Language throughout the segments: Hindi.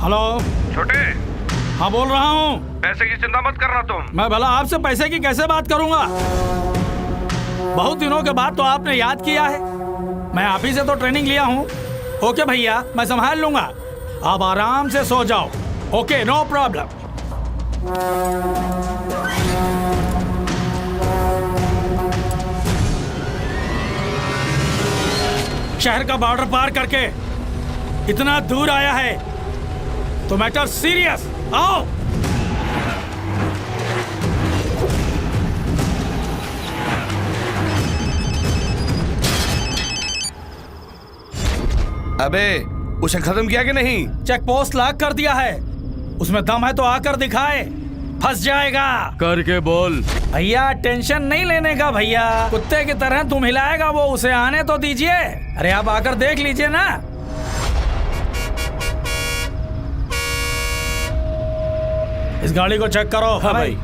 हेलो छोटे, हाँ बोल रहा हूँ। पैसे की चिंता मत करना तुम। मैं भला आपसे पैसे की कैसे बात करूंगा? बहुत दिनों के बाद तो आपने याद किया है। मैं आप ही से तो ट्रेनिंग लिया हूँ। ओके भैया, मैं संभाल लूंगा। आप आराम से सो जाओ। Okay, no problem. शहर का बॉर्डर पार करके इतना दूर आया है तो मैटर सीरियस। आओ। अबे, उसे खत्म किया कि नहीं? चेक पोस्ट लॉक कर दिया है। उसमें दम है तो आकर दिखाए। फंस जाएगा। करके बोल। भैया टेंशन नहीं लेने का भैया, कुत्ते की तरह तुम हिलाएगा वो, उसे आने तो दीजिए। अरे आप आकर देख लीजिए ना। इस गाड़ी को चेक करो। हाँ भाई।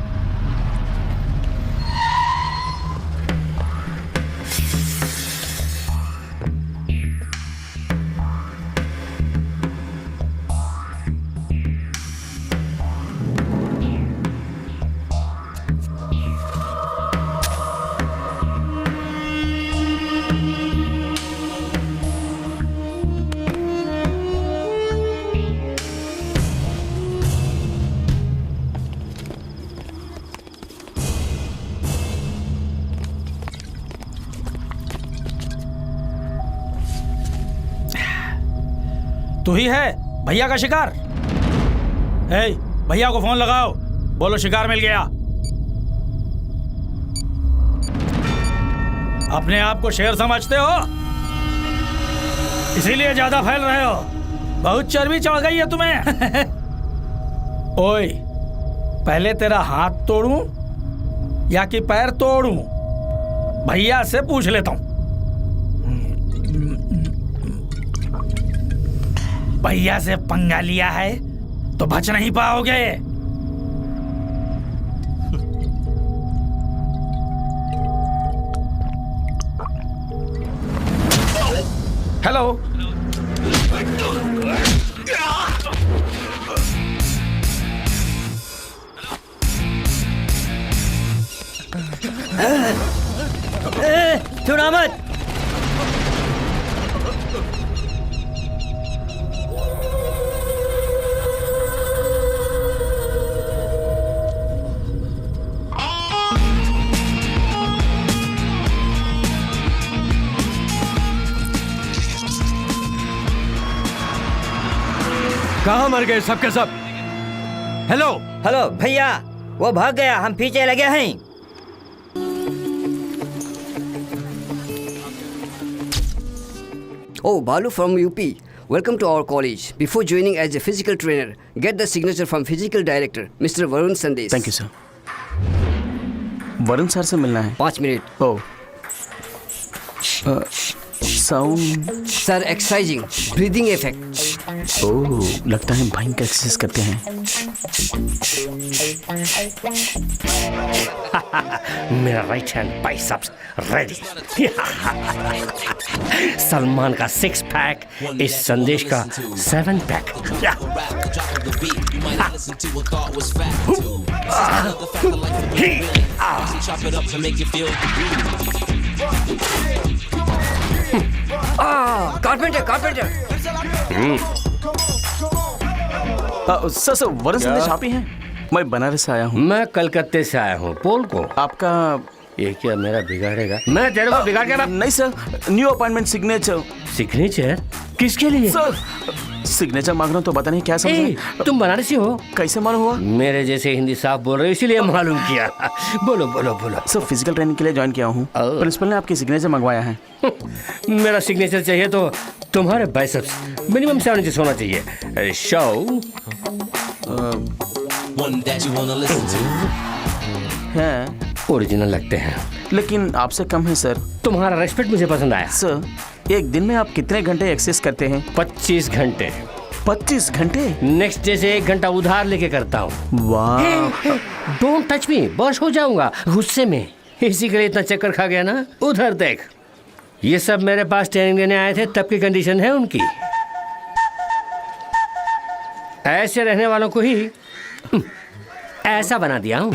तू ही है भैया का शिकार? ए, भैया को फोन लगाओ, बोलो शिकार मिल गया। अपने आप को शेर समझते हो, इसीलिए ज्यादा फैल रहे हो। बहुत चर्बी चढ़ गई है तुम्हें। ओए, पहले तेरा हाथ तोड़ूं या कि पैर तोड़ूं? भैया से पूछ लेता हूं। भैया से पंगा लिया है तो बच नहीं पाओगे। हेलो। छुड़ा मत। कहाँ मर गए सबके सब? हेलो हेलो भैया, वो भाग गया, हम पीछे लगे हैं। Oh, Balu from UP. Welcome to our college. Before joining as a physical trainer, get the signature from physical director, Mr. Varun Sandesh. Thank you sir. Varun sir से मिलना है। 5 minute. Oh sound sir, exercising, breathing effect. Oh, लगता है भयंकर एक्सरसाइज करते हैं। मेरा right hand biceps ready. Salman का 6 पैक, इस संदेश का 7 pack. Carpenter, carpenter. Sir Varun Sandesh आप ही हैं? मैं बनारस से आया हूँ। मैं कलकत्ते से आया हूँ। पोल को आपका ये क्या मेरा बिगाड़ेगा? मैं तेरे को बिगाड़ के रहा? नहीं sir, new appointment signature. Signature किसके लिए? सर सिग्नेचर मांग रहा हूँ तो पता नहीं क्या समझे। तुम बनारसी हो? कैसे मालूम हुआ? मेरे जैसे हिंदी साफ बोल रहे हो इसीलिए मालूम किया। बोलो बोलो बोलो। सर फिजिकल ट्रेनिंग के लिए ज्वाइन किया हूँ। प्रिंसिपल ने आपकी सिग्नेचर मंगवाया है। मेरा सिग्नेचर चाहिए तो तुम्हारे बाइसेप्स मिनिमम 7 इंच होना चाहिए। शो हैं ओरिजिनल लगते हैं, लेकिन आपसे कम है सर। तुम्हारा रेस्पेक्ट मुझे पसंद आया। सर एक दिन में आप कितने घंटे एक्सरसाइज करते हैं? 25 घंटे। 25 घंटे? नेक्स्ट डे से 1 घंटा उधार लेके करता हूँ। वाह। डोंट टच मी, बस हो जाऊंगा गुस्से में। इसी के लिए इतना चक्कर खा गया ना। उधर देख, ये सब मेरे पास ट्रेनिंग लेने आए थे, तब की कंडीशन है उनकी। ऐसे रहने वालों को ही ऐसा बना दिया हूँ।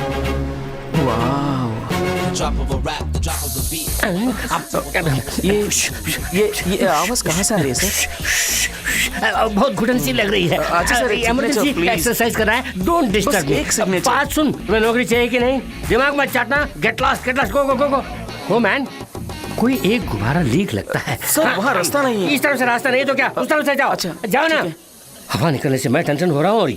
ये आवाज कहाँ से आ रही है सर? बहुत घुटन सी लग रही है। अच्छा सर, एक इमरजेंसी signature, please. एक्सरसाइज कर रहा है, डोंट डिस्टर्ब मी। एक signature. बात सुन, तुम्हें नौकरी चाहिए कि नहीं? दिमाग मत चाटना। गेट लॉस्ट, गो गो गो गो। हो मैन, कोई एक गुब्बारा लीक लगता है। सर, वहाँ रास्ता नहीं है। इस तरफ से रास्ता नहीं तो क्या, उस तरफ से जाओ। अच्छा, जाओ ना। ठीक है। हवा निकलने से मैं टेंशन हो रहा हूँ। और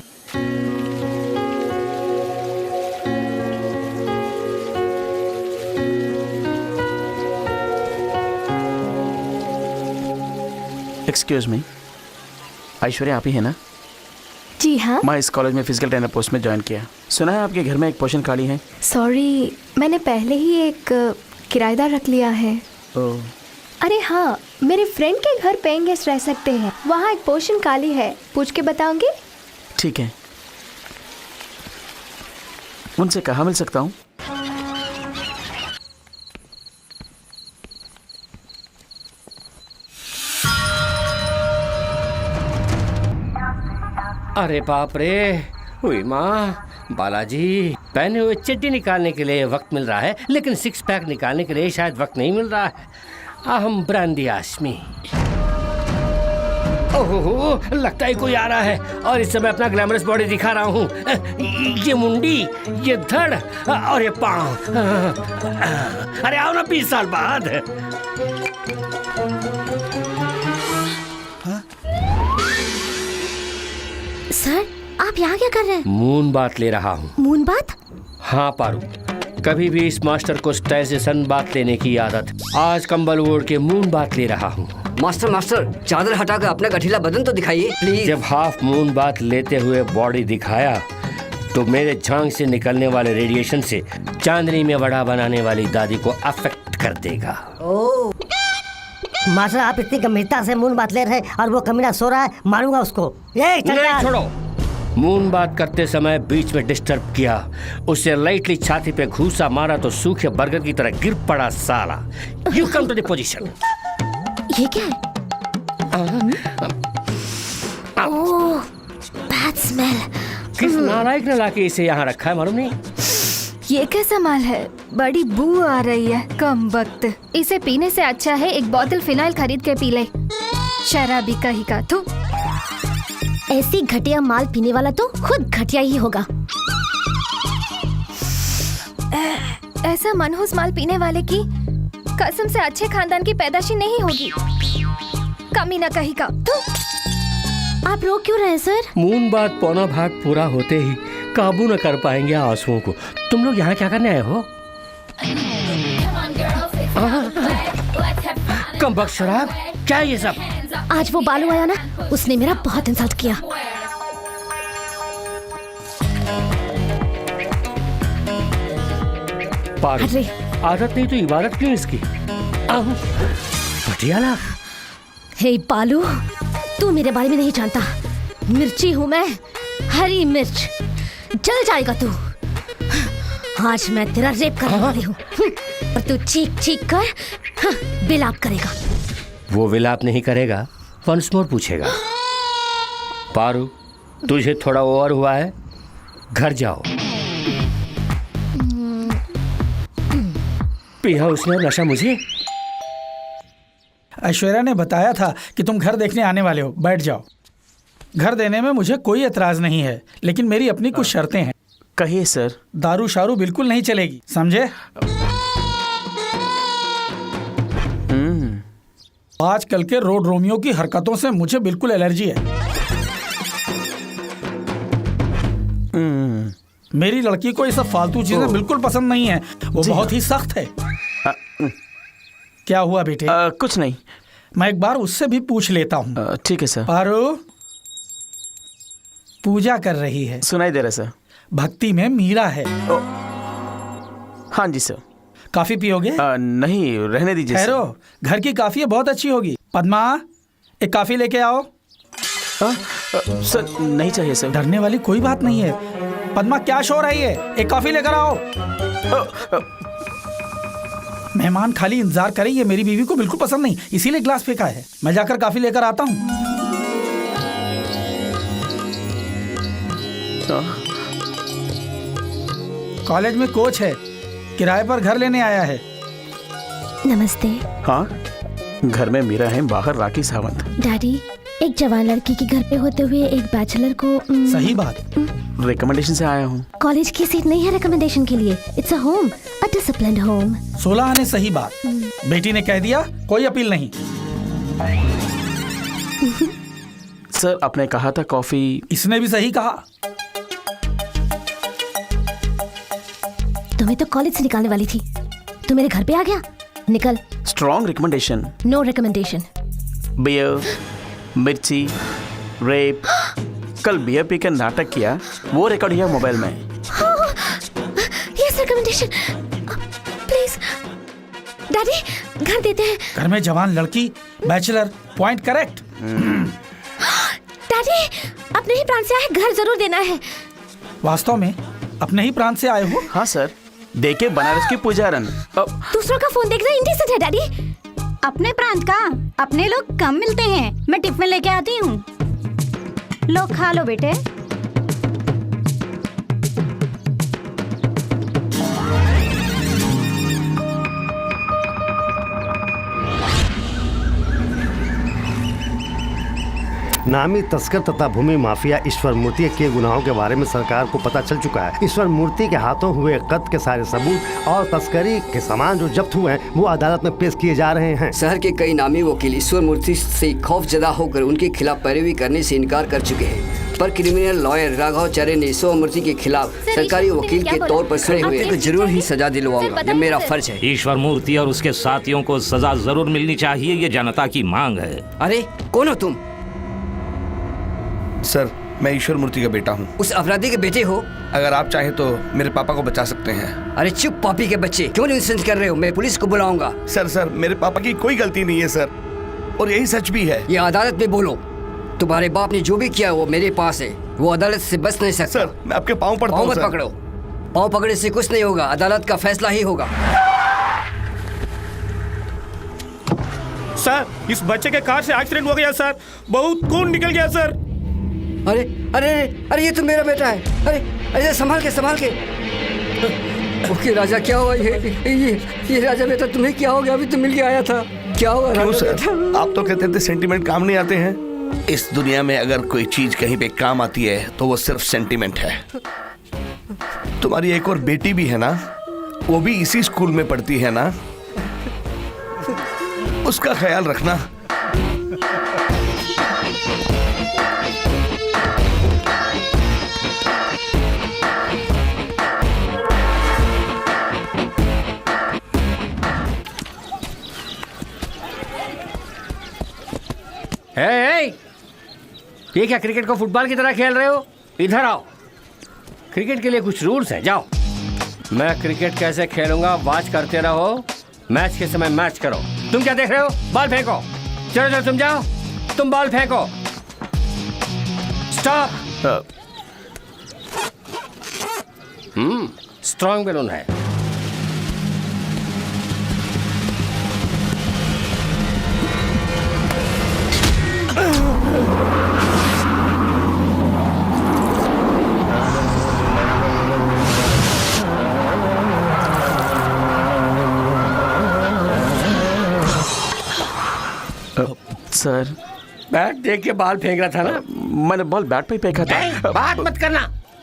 एक्सक्यूज मी, ऐश्वर्या आप ही है ना? जी हाँ। मैं इस कॉलेज में फिजिकल ट्रेनर पोस्ट में ज्वाइन किया। सुना है आपके घर में एक पोजीशन खाली है। सॉरी, मैंने पहले ही एक किराएदार रख लिया है। अरे हाँ, मेरे फ्रेंड के घर पेइंग गेस्ट रह सकते हैं, वहाँ एक पोजीशन खाली है, पूछ के बताऊंगी। ठीक है, उनसे कहाँ मिल सकता हूँ? अरे बाप रे, हुई माँ, बालाजी, पहने हुए चड्डी निकालने के लिए वक्त मिल रहा है, लेकिन सिक्स पैक निकालने के लिए शायद वक्त नहीं मिल रहा है। अहम ब्रांडी आशमी। ओहो, लगता है कोई आ रहा है और इस समय अपना ग्लैमरस बॉडी दिखा रहा हूँ। ये मुंडी, ये धड़ और ये पाँव। अरे आओ ना 20 साल बाद। सर, आप यहाँ क्या कर रहे हैं? मून बात ले रहा हूँ। मून बात? हाँ पारू, कभी भी इस मास्टर को स्टाइल से सन बात लेने की आदत। आज कंबल ओढ़ के मून बात ले रहा हूँ। मास्टर, चादर हटाकर अपना गठीला बदन तो दिखाइए प्लीज। जब हाफ मून बात लेते हुए बॉडी दिखाया तो मेरे झांग से निकलने वाले रेडिएशन से चांदनी में वड़ा बनाने वाली दादी को अफेक्ट कर देगा। ओह मास्टर, आप इतनी गंभीरता से मून बात ले रहे हैं और वो कमीना सो रहा है, मारूंगा उसको। ये नहीं, छोड़ो। मून बात करते समय बीच में डिस्टर्ब किया, उसे लाइटली छाती पे घूसा मारा तो सूखे बर्गर की तरह गिर पड़ा साला। You come to the position. ये क्या है? Oh, bad smell. किस नालायक ने लाके इसे यहाँ रखा है मालूम नहीं? ये कैसा माल है? बड़ी बू आ रही है, कम वक्त। इसे पीने से अच्छा है एक बोतल फिनाइल खरीद के पी ले। शराबी कहीं का। तू ऐसी घटिया माल पीने वाला तो खुद घटिया ही होगा। ऐसा मनहूस माल पीने वाले की कसम से अच्छे खानदान की पैदाशी नहीं होगी। कमीना कहीं का। तू आप रो क्यों रहे सर? मून बात पौना भाग पूरा होते ही काबू न कर पाएंगे आंसुओं को। तुम लोग यहाँ क्या करने आए हो? कम बख्श शराब, क्या ये सब? आज वो बालू आया ना, उसने मेरा बहुत इंसल्ट किया। पागल, आदत नहीं तो इबादत क्यों इसकी? पटियाला। हे बालू, तू मेरे बारे में नहीं जानता। मिर्ची हूँ मैं, हरी मिर्च। जल जाएगा तू। आज मैं तेरा रेप करने वाली हूँ और तू चीख चीख कर विलाप करेगा। वो विलाप नहीं करेगा, वंस मोर पूछेगा। पारू, तुझे थोड़ा ओवर हुआ है, घर जाओ। पिया उसने नशा मुझे। ऐश्वर्या ने बताया था कि तुम घर देखने आने वाले हो, बैठ जाओ। घर देने में मुझे कोई एतराज नहीं है, लेकिन मेरी अपनी कुछ शर्तें हैं। कहिए सर। दारू शारू बिल्कुल नहीं चलेगी, समझे? आजकल के रोड रोमियो की हरकतों से मुझे बिल्कुल एलर्जी है। मेरी लड़की को ये सब फालतू चीजें बिल्कुल पसंद नहीं है। वो बहुत ही सख्त है। क्या हुआ बेटे? कुछ नहीं। मैं एक बार उससे भी पूछ लेता हूँ। ठीक है सर। पारो पूजा कर रही है। सुनाई दे रहा सर। भक्ति में मीरा है। हाँ जी सर। काफी पियोगे? नहीं, रहने दीजिए। ठहरो, घर की काफी बहुत अच्छी होगी। पद्मा, एक काफी लेके आओ। सर नहीं चाहिए सर। डरने वाली कोई बात नहीं है। पद्मा, क्या शोर है ये? एक कॉफी लेकर आओ। मेहमान खाली इंतजार करें, ये मेरी बीवी को बिल्कुल पसंद नहीं, इसीलिए ग्लास फेंका है। मैं जाकर कॉफी लेकर आता हूँ। कॉलेज में कोच है, किराए पर घर लेने आया है। नमस्ते हाँ, घर में मीरा है, बाहर राखी सावंत। डैडी, एक जवान लड़की के घर पे होते हुए एक बैचलर को सही बात। रिकमेंडेशन से आया हूँ। कॉलेज की सीट नहीं है रिकमेंडेशन के लिए। It's a home, a disciplined home. 16 आने सही बात। बेटी ने कह दिया, कोई अपील नहीं। सर, आपने कहा था कॉफी। इसने भी सही कहा। तुम्हें तो कॉलेज से निकालने वाली थी, तू मेरे घर पे आ गया। निकल। Strong recommendation. No recommendation. Beer, मिर्ची, रेप। कल बियर पी कर नाटक किया, वो रिकॉर्ड किया मोबाइल में। Yes recommendation, please. डैडी, घर देते हैं। घर में जवान लड़की, बैचलर, पॉइंट करेक्ट। डैडी, अपने ही प्रांत से आए, घर जरूर देना है। वास्तव में अपने ही प्रांत से आए हो? हाँ सर, देखे बनारस की पुजारन। दूसरों का फोन देखना इंडिसेंट है डैडी। अपने प्रांत का अपने लोग कम मिलते हैं। मैं टिफिन लेके आती हूँ, लो खा लो बेटे। नामी तस्कर तथा भूमि माफिया ईश्वर मूर्ति के गुनाहों के बारे में सरकार को पता चल चुका है। ईश्वर मूर्ति के हाथों हुए कत्ल के सारे सबूत और तस्करी के सामान जो जब्त हुए हैं वो अदालत में पेश किए जा रहे हैं। शहर के कई नामी वकील ईश्वर मूर्ति से खौफजदा होकर उनके खिलाफ पैरवी करने से इनकार कर चुके हैं, पर क्रिमिनल लॉयर राघवाचार्य ने ईश्वर मूर्ति के खिलाफ सरकारी वकील के तौर पर खड़े हुए तो जरूर ही सजा दिलवाऊंगा, ये मेरा फर्ज है। ईश्वर मूर्ति और उसके साथियों को सजा जरूर मिलनी चाहिए, ये जनता की मांग है। अरे कौन हो तुम? सर, मैं ईश्वर मूर्ति का बेटा हूँ। उस अपराधी के बेटे हो? अगर आप चाहें तो मेरे पापा को बचा सकते हैं। अरे चुप पापी के बच्चे, क्यों नहीं कर रहे हो? मैं पुलिस को बुलाऊंगा। सर, मेरे पापा की कोई गलती नहीं है सर, और यही सच भी है। ये अदालत में बोलो। तुम्हारे बाप ने जो भी किया वो मेरे पास है, वो अदालत से बच नहीं सकता। सर, मैं आपके पाँव पड़ता हूँ। पाँव मत पकड़ो, पाँव पकड़ने से कुछ नहीं होगा, अदालत का फैसला ही होगा। सर, इस बच्चे के कार से एक्सीडेंट हो गया सर, बहुत खून निकल गया सर। अरे अरे अरे, ये तो मेरा बेटा है। अरे अरे, संभाल के। ओके राजा, क्या हुआ? ये राजा बेटा, तुम्हें क्या हो गया? अभी तो मिल के आया था, क्या हुआ? क्यों सर, आप तो कहते थे सेंटीमेंट काम नहीं आते हैं। इस दुनिया में अगर कोई चीज कहीं पे काम आती है तो वो सिर्फ सेंटीमेंट है। तुम्हारी एक और बेटी भी है ना, वो भी इसी स्कूल में पढ़ती है ना, उसका ख्याल रखना। ये क्या क्रिकेट को फुटबॉल की तरह खेल रहे हो? इधर आओ। क्रिकेट के लिए कुछ रूल्स हैं, जाओ। मैं क्रिकेट कैसे खेलूंगा वॉच करते रहो, मैच के समय मैच करो। तुम क्या देख रहे हो? बॉल फेंको। चलो तुम जाओ, तुम बॉल फेंको। स्टॉप। स्ट्रॉन्ग बैलून है। सर, बैट देख के बॉल फेंक रहा था ना? मैंने बॉल बैट पे फेंका था। बात मत करना।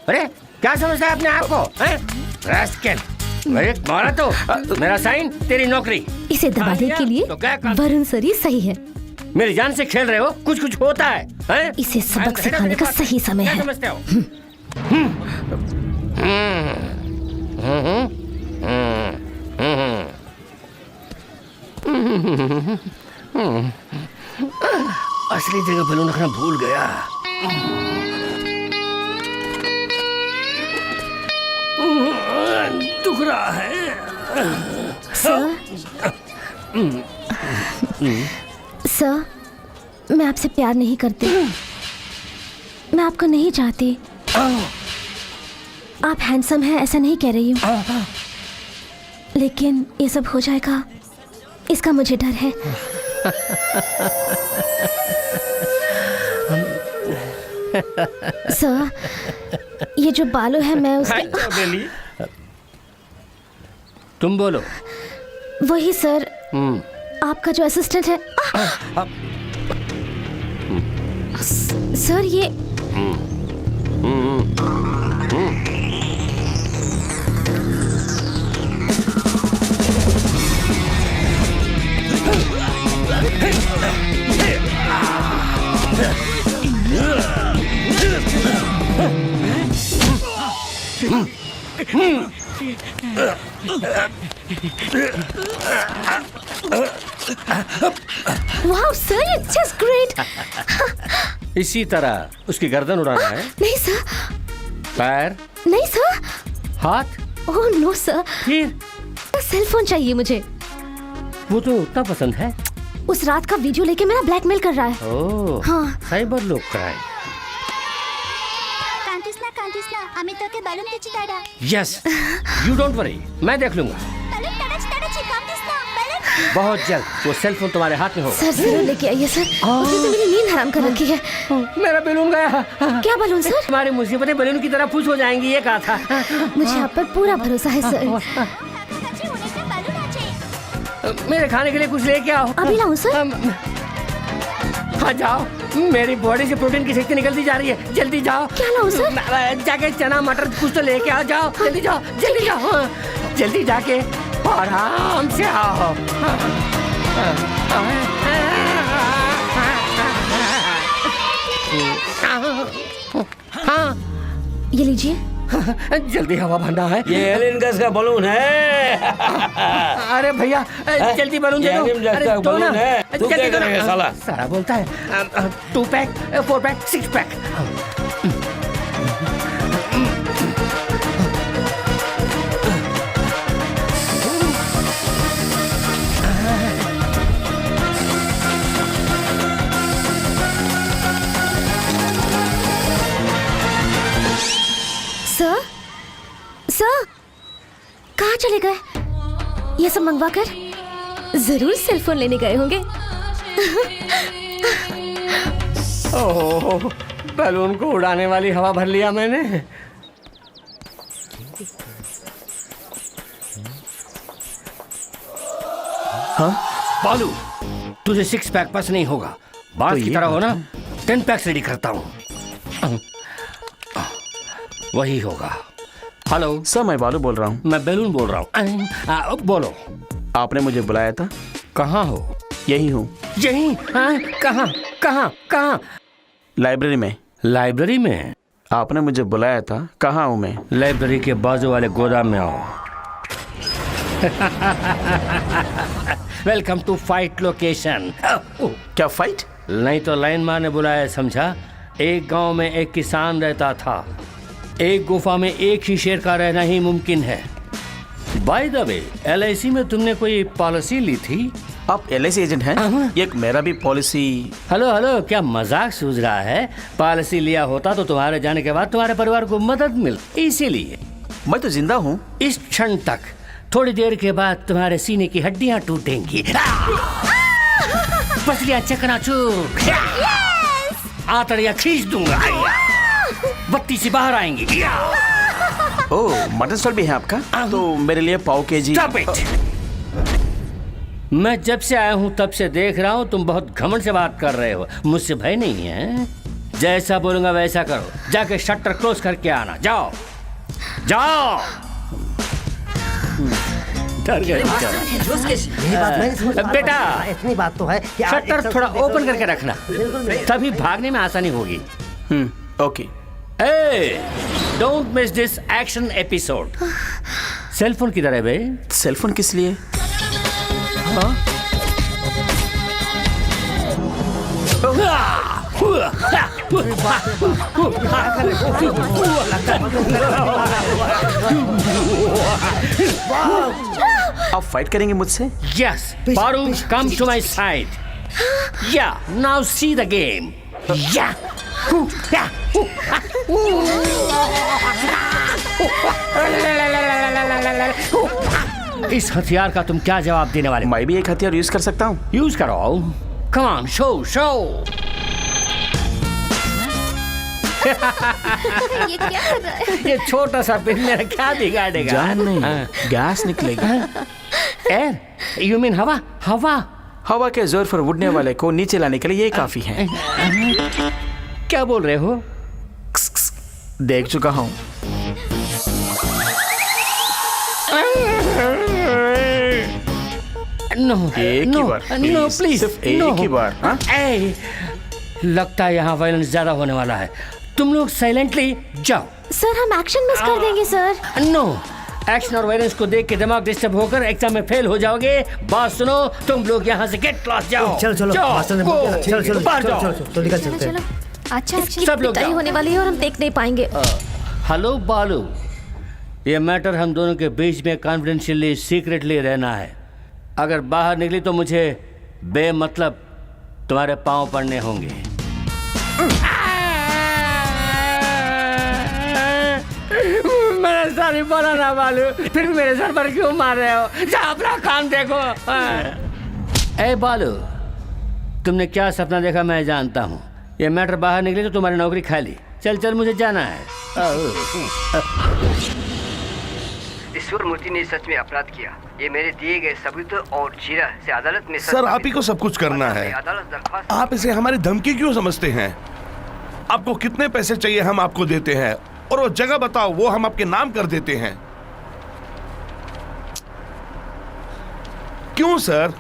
अरे क्या समझता है अपने आप को? रास्केल, मारा तो मेरा साइन, तेरी नौकरी। इसे दबाने के लिए वरुण सर ही सही है। मेरी जान से खेल रहे हो, कुछ होता है? इसे सबक सिखाने का सही समय है। समझते हो? असली जगह बैलून रखना भूल गया। दुख रहा है। सर, मैं आपसे प्यार नहीं करती, मैं आपको नहीं चाहती। आप हैंडसम हैं ऐसा नहीं कह रही हूँ, लेकिन ये सब हो जाएगा इसका मुझे डर है। सर, ये जो बालू है मैं उसके तुम बोलो। वही सर, आपका जो असिस्टेंट है। सर ये wow sir, it's just great. इसी तरह उसकी गर्दन उड़ाना है। नहीं सर। पैर? नहीं सर। हाथ? Oh no sir. फिर? सेल फोन चाहिए मुझे। वो तो उतना पसंद है। उस रात का वीडियो लेके मेरा ब्लैकमेल कर रहा है। ओह हाँ। साइबर लोग क्राइम। আমি তোকে বেলুন দিচ্ছি দাদা। यस यू डोंट वरी, मैं देख लूंगा। बहुत जल्द वो सेल फोन तुम्हारे हाथ में होगा। सर जरूर लेके आइए सर, उसने तो मेरी नींद हराम कर रखी है। मेरा बैलून गया। क्या बैलून सर? तुम्हारी मुसीबतें बैलून की तरह फूस हो जाएंगी, ये कहा था। मुझे आप पर पूरा भरोसा है सर। मेरे खाने के लिए कुछ लेके आओ। अभी लाऊं सर? हाँ जाओ, मेरी बॉडी से प्रोटीन की शक्ति निकलती जा रही है, जल्दी जाओ। क्या लाऊं सर? जाके चना मटर कुछ तो लेके आओ, जाओ जल्दी जाओ, जल्दी जाओ, जल्दी जाके आराम से आओ। हाँ ये लीजिए। जल्दी हवा भरना है। ये एलियन गैस का बलून है। अरे भैया जल्दी बलून दे दो। अरे दो ना, तू क्या करेगा साला? साला बोलता है 2 pack 4 pack 6 pack. Sir sir कहाँ चले गए? ये सब मंगवा कर जरूर सेल फोन लेने गए होंगे। ओह, बैलून को उड़ाने वाली हवा भर लिया मैंने। हाँ बालू, तुझे 6 पैक पास नहीं होगा। बात तो की तरह हो ना, 10 पैक्स रेडी करता हूँ, वही होगा। हेलो सर, मैं बालू बोल रहा हूँ। मैं बैलून बोल रहा हूँ। बोलो। आपने मुझे बुलाया था। कहाँ हो? यही हूँ। यही? कहाँ कहाँ कहाँ? लाइब्रेरी में। लाइब्रेरी में? आपने मुझे बुलाया था, कहाँ हूँ मैं? लाइब्रेरी के बाजू वाले गोदाम में आओ। Welcome to fight location. क्या फाइट? नहीं तो लाइन मार ने बुलाया, समझा? एक गांव में एक किसान रहता था। एक गुफा में एक ही शेर का रहना ही मुमकिन है। बाय द वे, LIC में तुमने कोई पॉलिसी ली थी? आप LIC एजेंट हैं? एक मेरा भी पॉलिसी। हेलो हेलो, क्या मजाक सूझ रहा है? पॉलिसी लिया होता तो तुम्हारे जाने के बाद तुम्हारे परिवार को मदद मिलती, इसीलिए। मैं तो जिंदा हूँ इस क्षण तक। थोड़ी देर के बाद तुम्हारे सीने की हड्डियां टूटेंगी, पसलियां चकनाचूर, आंतड़ियां खींच दूंगा, बत्ती से बाहर आएंगी। ओह, मटन स्टॉल भी है आपका? तो मेरे लिए पाव केजी। Stop it! मैं जब से आया हूँ तब से देख रहा हूँ तुम बहुत घमंड से बात कर रहे हो। मुझसे भय नहीं है। जैसा बोलूंगा वैसा करो। जाके शटर क्लोज करके आना। जाओ जाओ। डर गए बेटा। इतनी बात तो है कि शटर थोड़ा ओपन करके रखना, तभी भागने में आसानी होगी। Okay. Don't miss this action episode. Cell phone किधर है बे? सेल फोन किस लिए? आप फाइट करेंगे मुझसे? Yes Paru, come to my side. Yeah now see the game. या इस हथियार का तुम क्या जवाब देने वाले? मैं भी एक हथियार यूज कर सकता हूँ। यूज करो। Come on, show show. ये क्या कर रहा है? ये छोटा सा पिन मेरा क्या बिगाड़ेगा? जान नहीं, गैस निकलेगी। एयर, यू मीन हवा? हवा हवा के जोर पर उड़ने वाले को नीचे लाने के लिए ये काफी है। क्या बोल रहे हो? देख चुका हूँ। नो, एक ही बार, नो प्लीज, सिर्फ एक ही बार। हाँ? लगता है यहाँ वायलेंस ज्यादा होने वाला है। तुम लोग साइलेंटली जाओ। सर हम एक्शन मिस कर देंगे सर। नो, एक्शन और वायलेंस को देख के दिमाग डिस्टर्ब होकर एग्जाम में फेल हो जाओगे। बात सुनो, तुम लोग यहाँ से गेट लॉस्ट जाओ। चलो चलो मास्टर ने बोल दिया। चलो चलो बाहर चलो जाओ। चलो चलो निकल चलते हैं। अच्छा इसकी सब लोग पिटाई जाओ। होने वाली है और हम देख नहीं पाएंगे। हेलो बालू, ये मैटर हम दोनों के बीच में कॉन्फिडेंशियली सीक्रेटली रहना है। अगर बाहर निकली तो मुझे बेमतलब तुम्हारे पांव पड़ने होंगे। मेरा सर बोला ना बालू, फिर मेरे सर पर क्यों मार रहे हो? जा अपना काम देखो। ए बालू, तुमने क्या सपना देखा मैं जानता हूँ। ये मैटर बाहर निकली तो तुम्हारी नौकरी खाली। चल चल मुझे जाना है। ईश्वर मूर्ति ने सच में अपराध किया। ये मेरे दिए गए सबूत और जीरा से अदालत में सर आप ही को सब कुछ करना है। अदालत दरख्वास्त आप इसे हमारी धमकी क्यों समझते हैं? आपको कितने पैसे चाहिए हम आपको देते हैं, और वो जगह बताओ वो हम आपके नाम कर देते हैं। क्यों सर,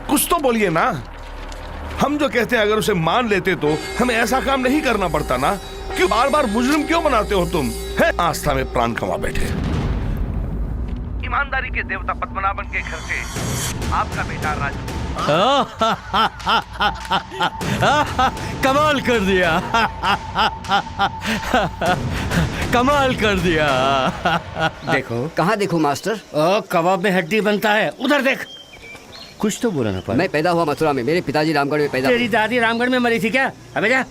कुछ तो बोलिए ना। हम जो कहते हैं अगर उसे मान लेते तो हमें ऐसा काम नहीं करना पड़ता ना। क्यों बार बार मुजरिम क्यों बनाते हो तुम? है आस्था में प्राण कमा बैठे। ईमानदारी के देवता पद्मनाभन के घर से आपका बेटा राजू। कमाल कर दिया। कमाल कर दिया। देखो कहाँ देखो मास्टर? कबाब में हड्डी बनता है, उधर देख। कुछ तो बोला ना पर। मैं पैदा हुआ मथुरा में, मेरे पिताजी रामगढ़ में पैदा तेरी हुए। दादी रामगढ़ में मरी थी क्या? अबे जा,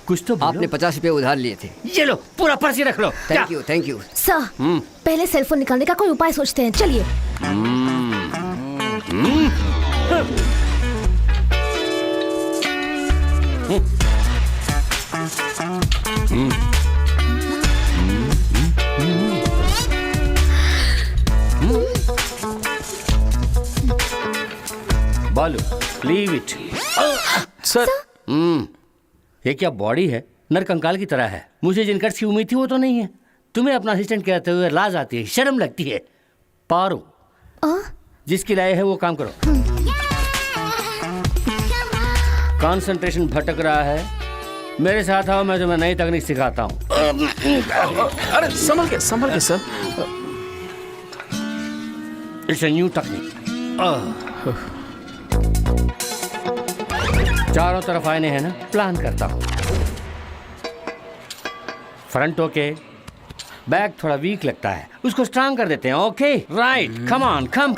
कुछ तो बोलो। आपने 50 रुपए उधार लिए थे। ये लो, पूरा पर्ची रख लो। Thank you thank you. Sir पहले सेलफोन निकालने का कोई उपाय सोचते हैं, चलिए। बालू, लीव इट। सर ये क्या बॉडी है? नरकंकाल की तरह है। मुझे जिन कट्स की उम्मीद थी वो तो नहीं है। तुम्हें अपना असिस्टेंट कहते हुए लाज आती है, शर्म लगती है। पारो, जिसकी लाए है वो काम करो। कंसंट्रेशन भटक रहा है, मेरे साथ आओ, मैं तुम्हें नई तकनीक सिखाता हूँ। अरे संभल के sir. It's a new technique. चारों तरफ आईने हैं ना, प्लान करता हूँ। फ्रंट ओके, बैक थोड़ा वीक लगता है, उसको स्ट्रांग कर देते हैं। ओके राइट, कम ऑन, कम।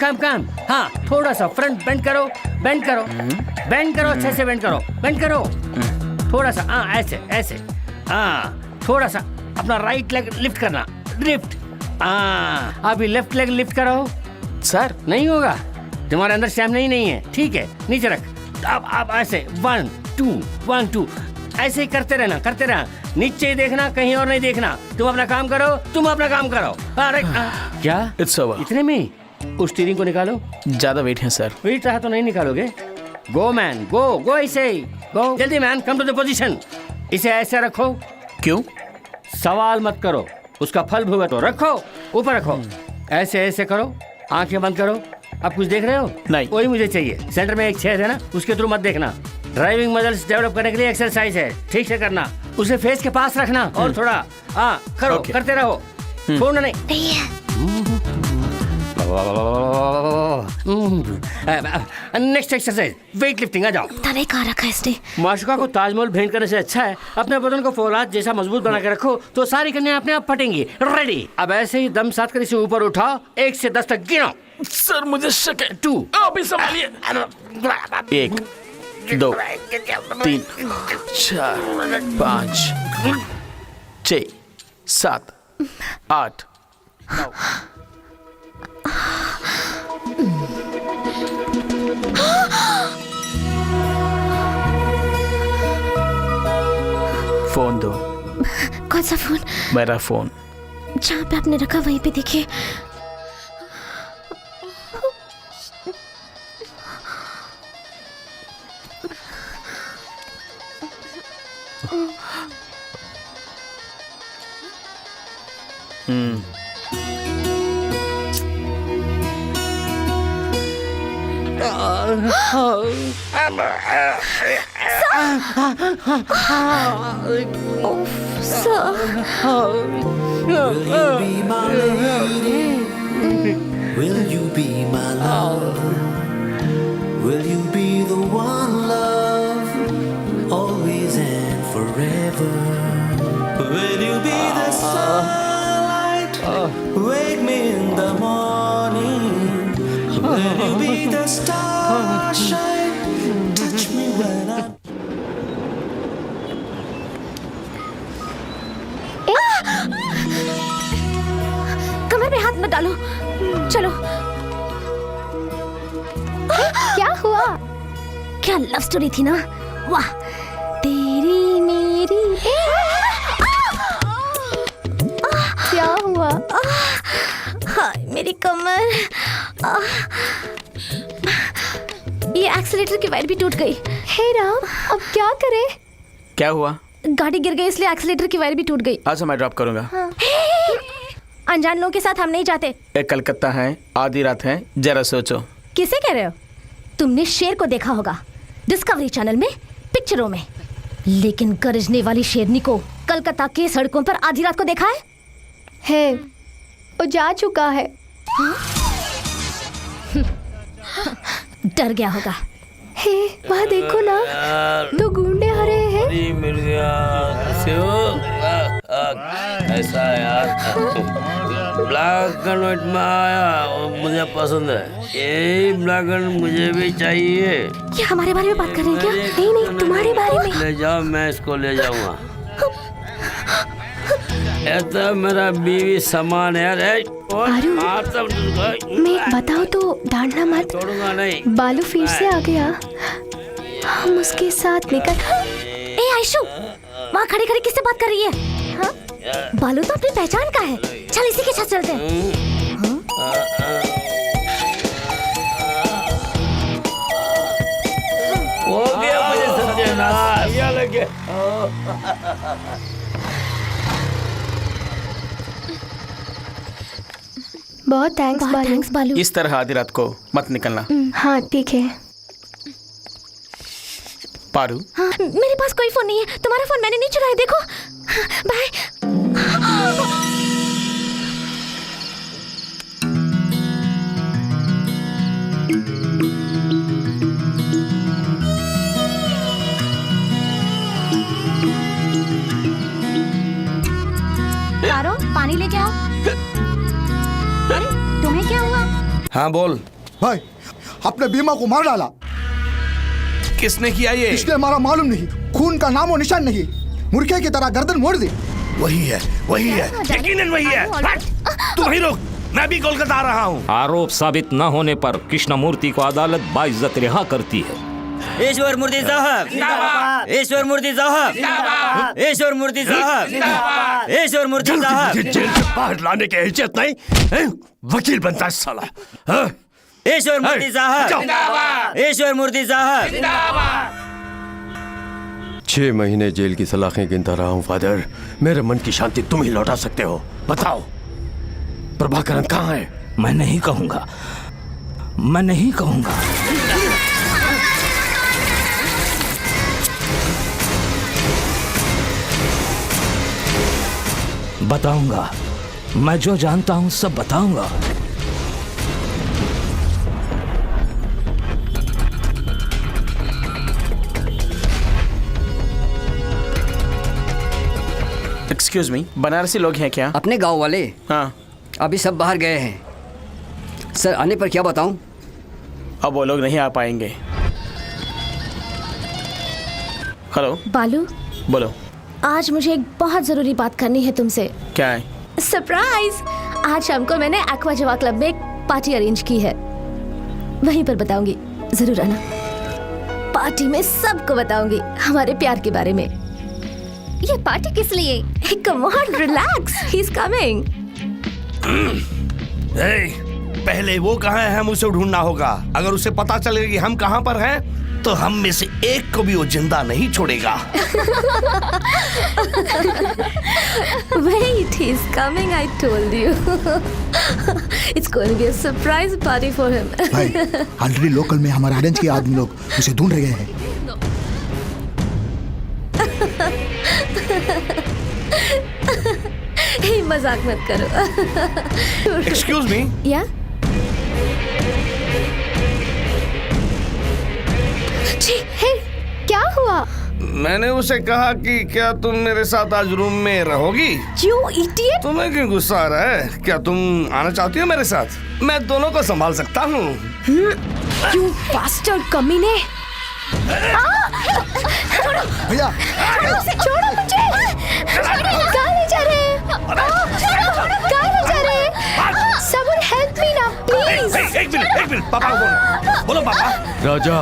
हाँ, थोड़ा सा फ्रंट बेंड करो, अच्छे से बेंड करो। थोड़ा सा ऐसे। हाँ, थोड़ा सा अपना राइट लेग लिफ्ट करना, लिफ्ट। अभी लेफ्ट लेग लिफ्ट करो। सर नहीं होगा, तुम्हारे अंदर स्टैमिना नहीं है। ठीक है, नीचे रख। अब ऐसे 1 2 ऐसे ही करते रहना। नीचे ही देखना, कहीं और नहीं देखना। तुम अपना काम करो। अरे क्या इट्स ओवर। इतने में उस स्टीयरिंग को निकालो। ज्यादा वेट है सर। वेट रहा तो नहीं निकालोगे। गो मैन, गो ऐसे ही गो। जल्दी man, come to the position. इसे ऐसे रखो। क्यों? सवाल मत करो, उसका फल भुगतो तो रखो, ऊपर रखो। ऐसे करो, आंखें बंद करो। अब कुछ देख रहे हो? नहीं। वही मुझे चाहिए। सेंटर में एक छेद है ना, उसके थ्रू मत देखना। ड्राइविंग मसल्स डेवलप करने के लिए एक्सरसाइज है, ठीक से करना। उसे फेस के पास रखना और थोड़ा करो, करते रहो, छोड़ना नहीं। Next exercise weight lifting. आ जाओ। तने कहाँ रखा है इसने? माशुका को ताजमहल भेंट करने से अच्छा है अपने बदन को फौलाद जैसा मजबूत बना के रखो, तो सारी कन्याएं अपने आप फटेंगी। रेडी? अब ऐसे ही दम साथ कर इसे ऊपर उठाओ, 1 से 10 तक गिनो। सर मुझे शक है। 2 अभी संभालिए। 1 2 3 4 5 6 7 8 9। फोन दो। कौन सा फोन? मेरा फोन। जहाँ पे आपने रखा वहीं पे देखिए। Will you be my lover? Will you be the one, love, always and forever? Will you be the sunlight, wake me in the morning? Will you be the starshine, touch me when I'm... कमर पे हाथ मत डालो, चलो। क्या हुआ? क्या लव स्टोरी थी ना, वाह। तेरी मेरी क्या हुआ? हाय मेरी कमर। ये एक्सीलेटर की वायर भी टूट गई। हे राम, अब क्या करें? क्या हुआ? गाड़ी गिर गई इसलिए एक्सीलेटर की वायर भी टूट गई। आज मैं ड्रॉप करूंगा। हाँ। अनजान लोगों के साथ हम नहीं जाते। एक कलकत्ता है, आधी रात है, जरा सोचो। किसे कह रहे हो? तुमने शेर को देखा होगा डिस्कवरी चैनल में, पिक्चरों में, लेकिन गरजने वाली शेरनी को कलकत्ता के सड़कों पर आधी रात को देखा है? वो जा चुका है। डर गया होगा। हे वहाँ देखो ना, दो गुंडे आ रहे हैं। ऐसा यार ब्लैक एंड व्हाइट में आया और मुझे पसंद है। यही ब्लैक एंड मुझे भी चाहिए। क्या हमारे बारे में बात कर रहे हैं क्या? नहीं नहीं, तुम्हारे बारे में। ले जाओ, मैं इसको ले जाऊंगा। ये तो मेरा बीवी समान है यार। मैं बताओ तो डांटना मत। छोड़ूंगा नहीं। बालू फिर से आ गया। हम उसके साथ निकल। ए आयशु, वहाँ खड़ी खड़ी किससे बात कर रही है? हाँ? बालू तो अपनी पहचान का है। चल इसी के साथ चलते हैं। हो गया मुझे सत्यानाश। क्या लगे? बहुत थैंक्स बालू। इस तरह आधी रात को मत निकलना। हाँ ठीक है। पारू, हाँ, मेरे पास कोई फोन नहीं है। तुम्हारा फोन मैंने नहीं चुराया, देखो। बाय। तारो, पानी लेके आओ। अरे तुम्हें क्या हुआ? हाँ बोल भाई, अपने बीमा को मार डाला। किसने किया ये? इसलिए हमारा मालूम नहीं, खून का नामो निशान नहीं, मुर्गे की तरह गर्दन मोड़ दी। वही है, वही है, यकीनन वही है। तू वहीं रुक, मैं भी कोलकाता आ रहा हूँ। आरोप साबित न होने पर कृष्णमूर्ति को अदालत बाइज्जत रिहा करती है। ईश्वर मूर्ति साहब, ईश्वर मूर्ति साहब, ईश्वर मूर्ति साहब, ईश्वर मूर्ति साहब। जेल से बाहर लाने की इज्जत नहीं, वकील बनता है साला। ईश्वर मूर्ति साहब, ईश्वर मूर्ति साहब। 6 महीने जेल की सलाखें गिनता रहा हूँ फादर। मेरे मन की शांति तुम ही लौटा सकते हो। बताओ प्रभाकरन कहाँ है? मैं नहीं कहूंगा, मैं नहीं कहूंगा। बताऊंगा, मैं जो जानता हूं सब बताऊंगा। एक्सक्यूज मी, बनारसी लोग हैं क्या? अपने गांव वाले? हाँ। अभी सब बाहर गए हैं सर। आने पर क्या बताऊं? अब वो लोग नहीं आ पाएंगे। हेलो बालू, बोलो। आज मुझे एक बहुत जरूरी बात करनी है तुमसे। क्या है? सरप्राइज! आज शाम को मैंने एक्वा जवा क्लब में एक पार्टी अरेंज की है, वहीं पर बताऊंगी, जरूर आना। पार्टी में सबको बताऊंगी हमारे प्यार के बारे में। ये पार्टी किस लिए? Come on relax, he is coming. पहले वो कहाँ है हम उसे ढूंढना होगा। अगर उसे पता चलेगा कि हम कहाँ पर हैं तो हम में से एक को भी वो जिंदा नहीं छोड़ेगा। Wait, he's coming, I told you. It's going to be a surprise party for him. भाई ऑलरेडी लोकल में हमारे ऑरेंज के आदमी लोग उसे ढूंढ रहे हैं। हे मजाक मत करो। Excuse me. या हे, क्या हुआ? मैंने उसे कहा कि क्या तुम मेरे साथ आज रूम में रहोगी? You idiot! तुम्हें क्यों गुस्सा आ रहा है? क्या तुम आना चाहती हो मेरे साथ? मैं दोनों को संभाल सकता हूँ। You bastard कमीने! भैया छोड़ो मुझे! कहाँ ले जा रहे हैं? कहाँ ले जा रहे हैं? Someone help me now, please! एक मिनट, पापा को बोलो पापा। राजा,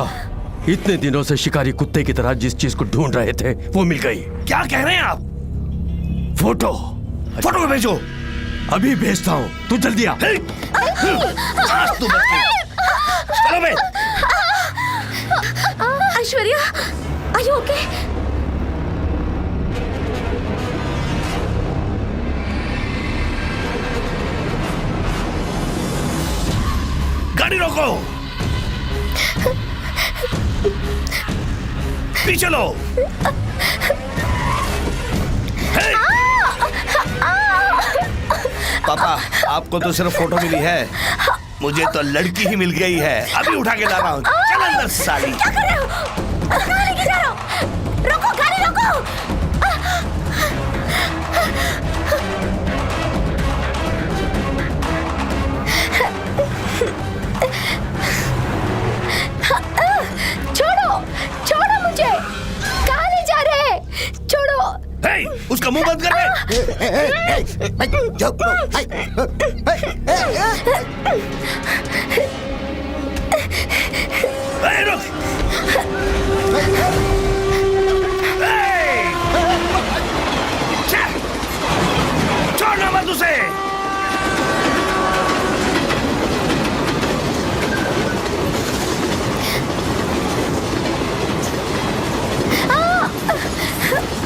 इतने दिनों से शिकारी कुत्ते की तरह जिस चीज को ढूंढ रहे थे वो मिल गई। क्या कह रहे हैं आप? फोटो फोटो भेजो। अभी भेजता हूँ, तू जल्दी आ। आज तू बच गई। चलो बे। Aishwarya, are you okay? गाड़ी रोको। पीछे लो। पापा, आपको तो सिर्फ फोटो मिली है, मुझे तो लड़की ही मिल गई है। अभी उठा के ला रहा हूँ। चल अंदर साली। क्या कर रहे हो? कहाँ लेके जा रहे हो? रोको, गाड़ी रोको! छोड़ो मुझे! कहाँ ले जा रहे हैं? छोड़ो! उसका मुंह बंद कर छोड़ना मत उसे।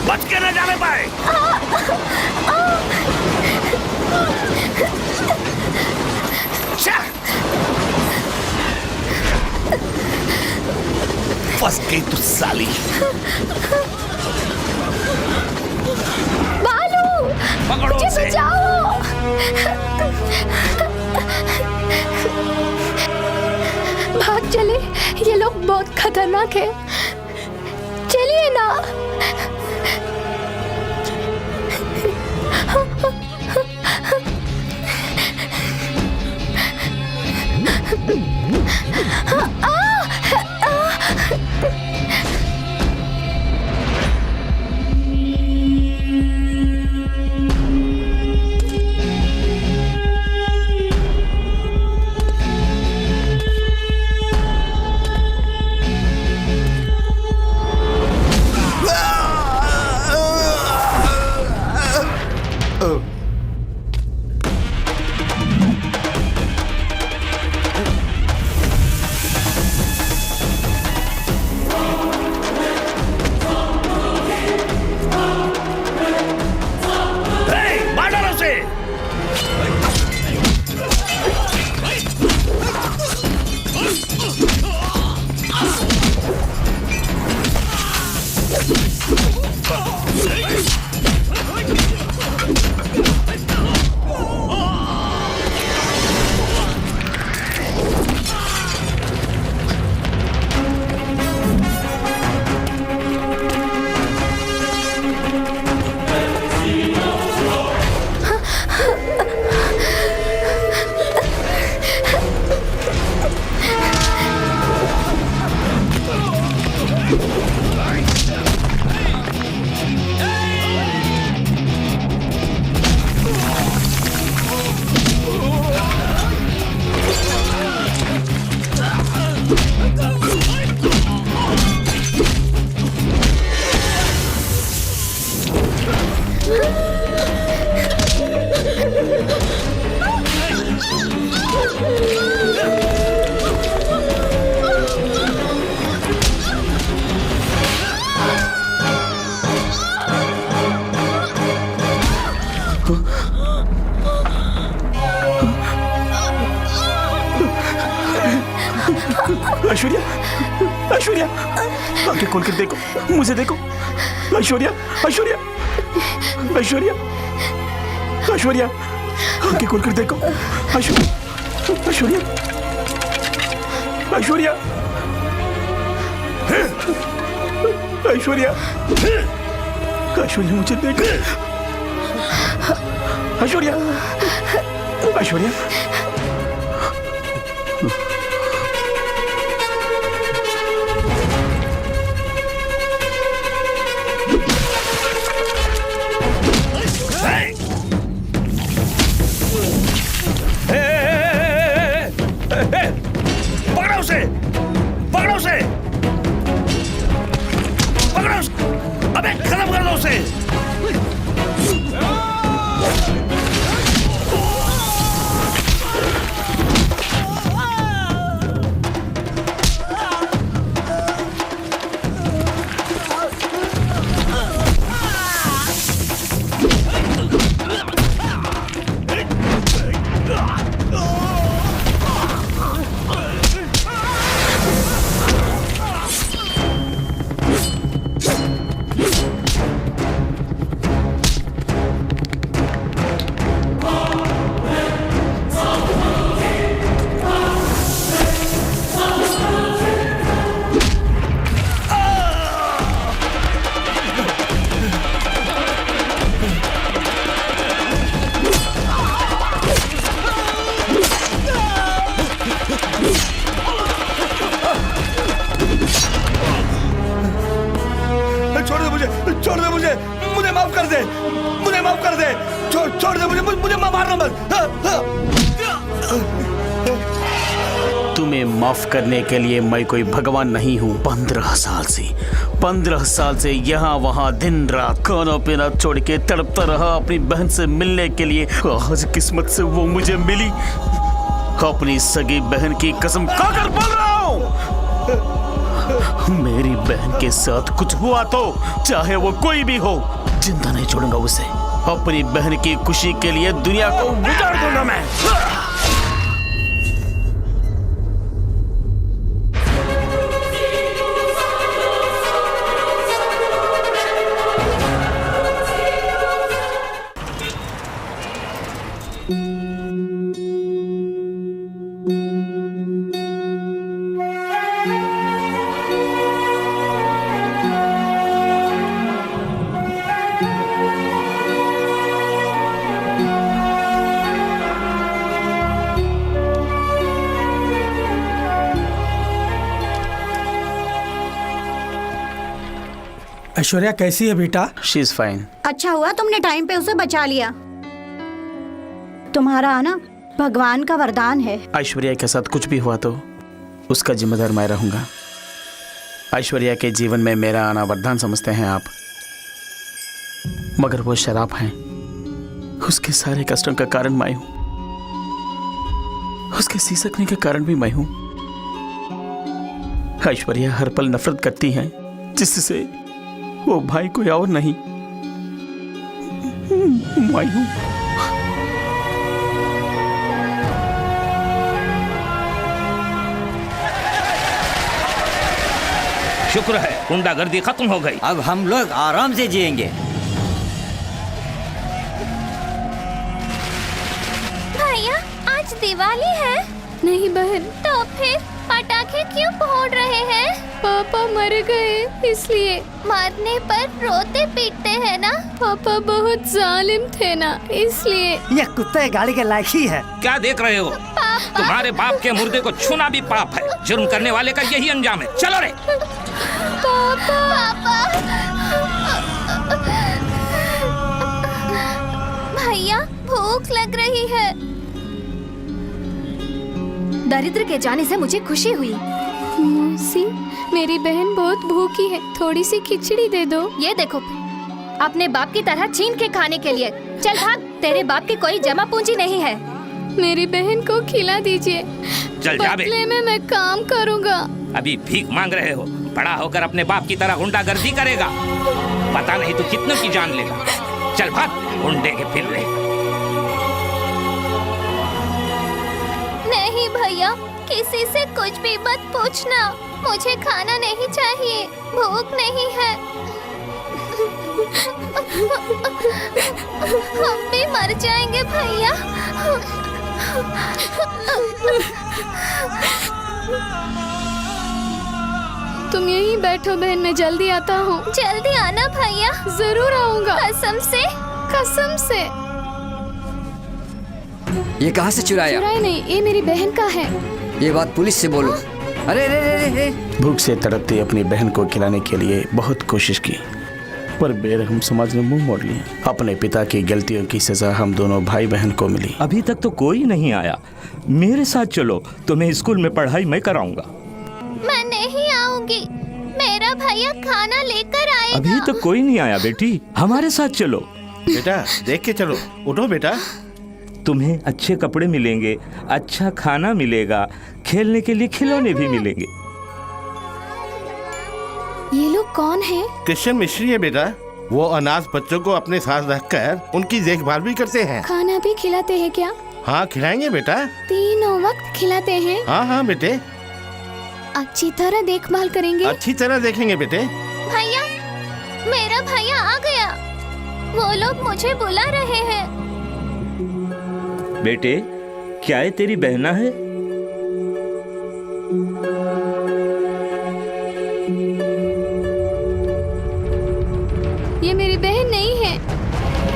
बच के न जाने पाए। फंस गई तू साली। बालू, पकड़ो मुझे उसे। बचाओ। भाग चले, ये लोग बहुत खतरनाक है। चलिए ना। ऐश्वर्या, आंखें खोल कर देखो, मुझे देखो। ऐश्वर्या, ऐश्वर्या, ऐश्वर्या, ऐश्वर्या, आंखें खोल कर देखो। ऐश्वर्या, ऐश्वर्या, ऐश्वर्या, ऐश्वर्या, ऐश्वर्या, मुझे देखो। ऐश्वर्या, ऐश्वर्या, पकड़ो उसे, पकड़ो उसे, पकड़ो उसे, अबे खत्म कर दो उसे। छोड़ दे मुझे, मुझे माफ कर दे, मुझे माफ कर दे, छोड़ दे मुझे, मुझे मारना मत। तुम्हें माफ करने के लिए मैं कोई भगवान नहीं हूँ। 15 साल से यहाँ वहाँ दिन रात खाना पीना छोड़ के तड़पता रहा अपनी बहन से मिलने के लिए। आज किस्मत से वो मुझे मिली। अपनी सगी बहन की कसम खाकर बोल रहा हूँ, मेरी बहन के साथ कुछ हुआ तो चाहे वो कोई भी हो, जिंदा नहीं छोड़ूंगा उसे। अपनी बहन की खुशी के लिए दुनिया को उजाड़ दूंगा मैं। ऐश्वर्या कैसी है बेटा? She is fine. अच्छा हुआ तुमने टाइम पे उसे बचा लिया। तुम्हारा आना भगवान का वरदान है। ऐश्वर्या के साथ कुछ भी हुआ तो उसका जिम्मेदार मैं रहूंगा। ऐश्वर्या के जीवन में मेरा आना वरदान समझते हैं आप, मगर वो शराब है। उसके सारे कष्टों का कारण मैं हूं, उसके सिसकने का कारण भी मैं हूं। ऐश्वर्या हर पल नफरत करती है, जिससे वो भाई कोई और नहीं, मैं हूं। शुक्र है गुंडागर्दी खत्म हो गई। अब हम लोग आराम से जिएंगे। भैया आज दिवाली है। नहीं बहन। तो फिर पटाखे क्यों फोड़ रहे हैं? पापा मर गए इसलिए। मरने पर रोते पीटते हैं ना। पापा बहुत जालिम थे ना, इसलिए। ये कुत्ते गाड़ी के लायक ही है। क्या देख रहे हो? तुम्हारे बाप के मुर्दे को छूना भी पाप है। जुर्म करने वाले का यही अंजाम है। चलो रे। पापा। भैया भूख लग रही है। दरिद्र के जाने से मुझे खुशी हुई। मौसी, मेरी बहन बहुत भूखी है, थोड़ी सी खिचड़ी दे दो। ये देखो, अपने बाप की तरह छीन के खाने के लिए। चल भाग, तेरे बाप की कोई जमा पूंजी नहीं है। मेरी बहन को खिला दीजिए। चल जा बे। बदले में मैं काम करूँगा। अभी भीख मांग रहे हो, बड़ा होकर अपने बाप की तरह गुंडागर्दी करेगा। पता नहीं तू कितनों की जान लेगा। चल भाग, गुंडे के फिर। नहीं भैया, किसी से कुछ भी मत पूछना। मुझे खाना नहीं चाहिए, भूख नहीं है। हम भी मर जाएंगे भैया। तुम यहीं बैठो बहन, मैं जल्दी आता हूँ। जल्दी आना भैया। जरूर आऊंगा, कसम से। कसम से। ये कहाँ से चुराया? चुराया नहीं, ये मेरी बहन का है। ये बात पुलिस से बोलो। अरे रे रे रे रे। भूख से तड़पती अपनी बहन को खिलाने के लिए बहुत कोशिश की, पर बेरहम समाज ने मुंह मोड़ लिया। अपने पिता की गलतियों की सजा हम दोनों भाई बहन को मिली। अभी तक तो कोई नहीं आया। मेरे साथ चलो, तुम्हें स्कूल में पढ़ाई मैं कराऊंगा। मैं नहीं आऊंगी, मेरा भैया खाना लेकर आएगा। अभी तक कोई नहीं आया बेटी, हमारे साथ चलो। बेटा देख के चलो, उठो बेटा। तुम्हें अच्छे कपड़े मिलेंगे, अच्छा खाना मिलेगा, खेलने के लिए खिलौने भी मिलेंगे। ये लोग कौन है? क्रिश्चियन मिस्ट्री है बेटा। वो अनाथ बच्चों को अपने साथ रखकर उनकी देखभाल भी करते हैं। खाना भी खिलाते हैं क्या? हाँ खिलाएंगे बेटा। तीनों वक्त खिलाते हैं? हाँ हाँ बेटे। अच्छी तरह देखभाल करेंगे? अच्छी तरह देखेंगे बेटे। भैया, मेरा भैया आ गया। वो लोग मुझे बुला रहे हैं। बेटे, क्या ये तेरी बहना है? ये मेरी बहन नहीं है।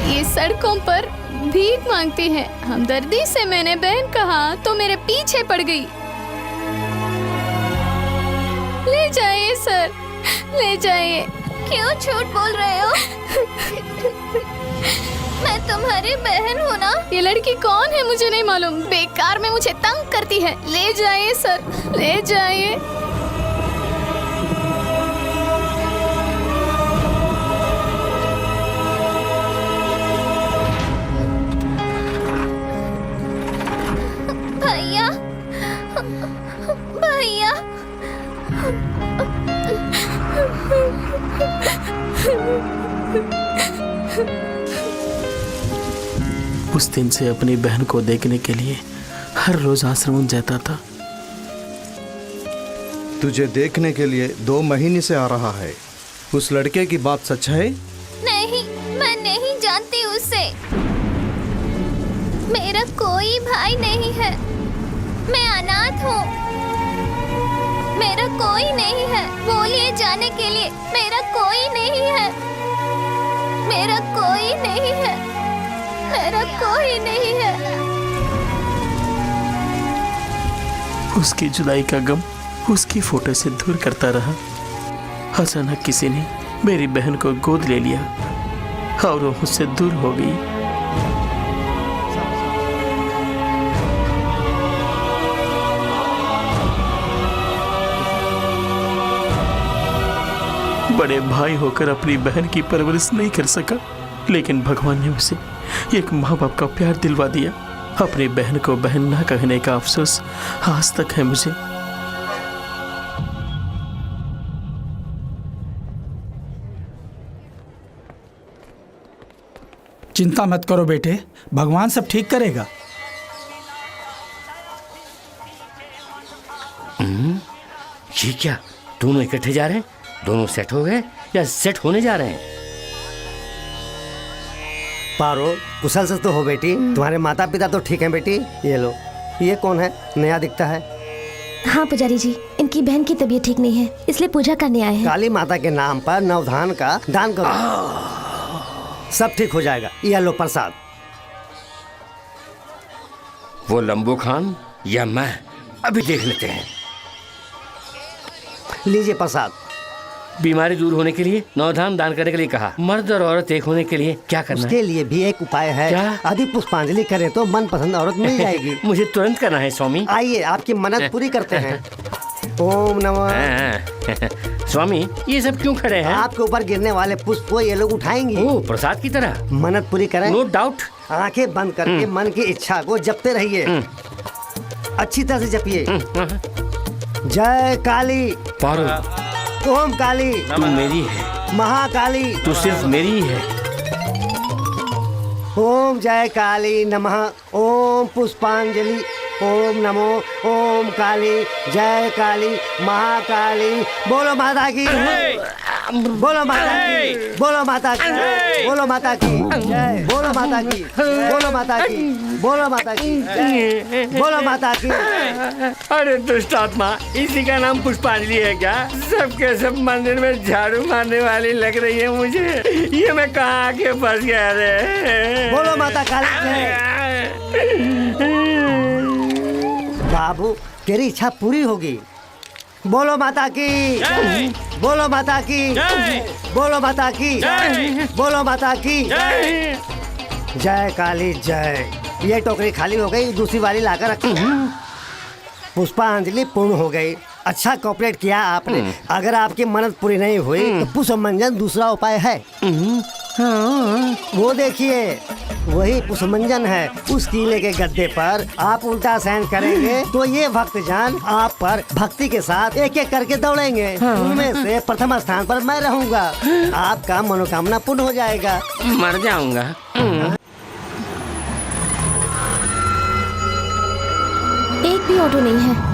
ये सड़कों पर भीख मांगती है। हमदर्दी से मैंने बहन कहा तो मेरे पीछे पड़ गई। ले जाइए सर, ले जाइए। क्यों झूठ बोल रहे हो? मैं तुम्हारी बहन हूँ ना। ये लड़की कौन है मुझे नहीं मालूम, बेकार में मुझे तंग करती है। ले जाइए सर, ले जाइए। भैया, भैया। उस दिन से अपनी बहन को देखने के लिए हर रोज आश्रम जाता था। तुझे देखने के लिए 2 महीने से आ रहा है। उस लड़के की बात सच है? नहीं, मैं नहीं जानती उसे। मेरा कोई भाई नहीं है। मैं अनाथ हूँ। मेरा कोई नहीं है। बोलिए जाने के लिए। मेरा कोई नहीं है। मेरा कोई नहीं है। मेरा कोई नहीं है। उसकी जुदाई का गम उसकी फोटो से दूर करता रहा। अचानक किसी ने मेरी बहन को गोद ले लिया और वो मुझसे दूर हो गई। बड़े भाई होकर अपनी बहन की परवरिश नहीं कर सका, लेकिन भगवान ने उसे एक माँ बाप का प्यार दिलवा दिया। अपनी बहन को बहन ना कहने का अफसोस आज तक है मुझे। चिंता मत करो बेटे, भगवान सब ठीक करेगा। ये क्या, दोनों इकट्ठे जा रहे हैं? दोनों सेट हो गए या सेट होने जा रहे हैं? पारो, कुशल से तो हो बेटी? तुम्हारे माता पिता तो ठीक हैं बेटी? ये लो, ये कौन है? नया दिखता है। हाँ पुजारी जी, इनकी बहन की तबीयत ठीक नहीं है, इसलिए पूजा करने आए हैं। काली माता के नाम पर नवधान का दान करो, सब ठीक हो जाएगा। ये लो प्रसाद। वो लंबू खान या मैं, अभी देख लेते हैं। लीजिए प्रसाद। बीमारी दूर होने के लिए नवधान दान करने के लिए कहा। मर्द और औरत एक होने के लिए क्या करना उसके है? लिए भी एक उपाय है। क्या? यदि पुष्पांजलि करें तो मनपसंद औरत मिल जाएगी। मुझे तुरंत करना है स्वामी। आइए आपकी मन्नत पूरी करते हैं। ओम नमः। स्वामी, ये सब क्यों खड़े हैं? आपके ऊपर गिरने वाले पुष्प को ये लोग उठाएंगे। ओह, प्रसाद की तरह। मन्नत पूरी करें। No doubt. आंखें बंद करके मन की इच्छा को जपते रहिए। अच्छी तरह से जपिए। जय काली। पारो, ओम काली, तू मेरी है। महाकाली, तू सिर्फ मेरी ही है। ओम जय काली नमः। ओम पुष्पांजलि। ओम नमो ओम काली जय काली महाकाली। बोलो माता की, बोलो माता की, बोलो माता की, बोलो माता की जय, बोलो माता की, बोलो माता की, बोलो माता की जय, बोलो माता की। अरे दुष्ट आत्मा, इसी का नाम पुष्पांजलि है क्या? सबके सब मंदिर में झाड़ू मारने वाली लग रही है मुझे। ये मैं कहाँ आके फंस गया रे? बोलो माता काली जय। बाबू तेरी इच्छा पूरी होगी। बोलो माता की, बोलो माता की, बोलो माता की, बोलो माता की जय काली जय। ये टोकरी खाली हो गई, दूसरी वाली लाकर रखी। पुष्पांजलि पूर्ण हो गई। अच्छा कोऑपरेट किया आपने। अगर आपकी मन्नत पूरी नहीं हुई तो पुष्पमंजन दूसरा उपाय है। वो देखिए, वही पुष्पमंजन है। उस किले के गद्दे पर आप उल्टा सहन करेंगे तो ये भक्तजन आप पर भक्ति के साथ एक एक करके दौड़ेंगे। उनमें से प्रथम स्थान पर मैं रहूंगा। आपका मनोकामना पूर्ण हो जाएगा। मर जाऊंगा। एक भी ऑटो नहीं है।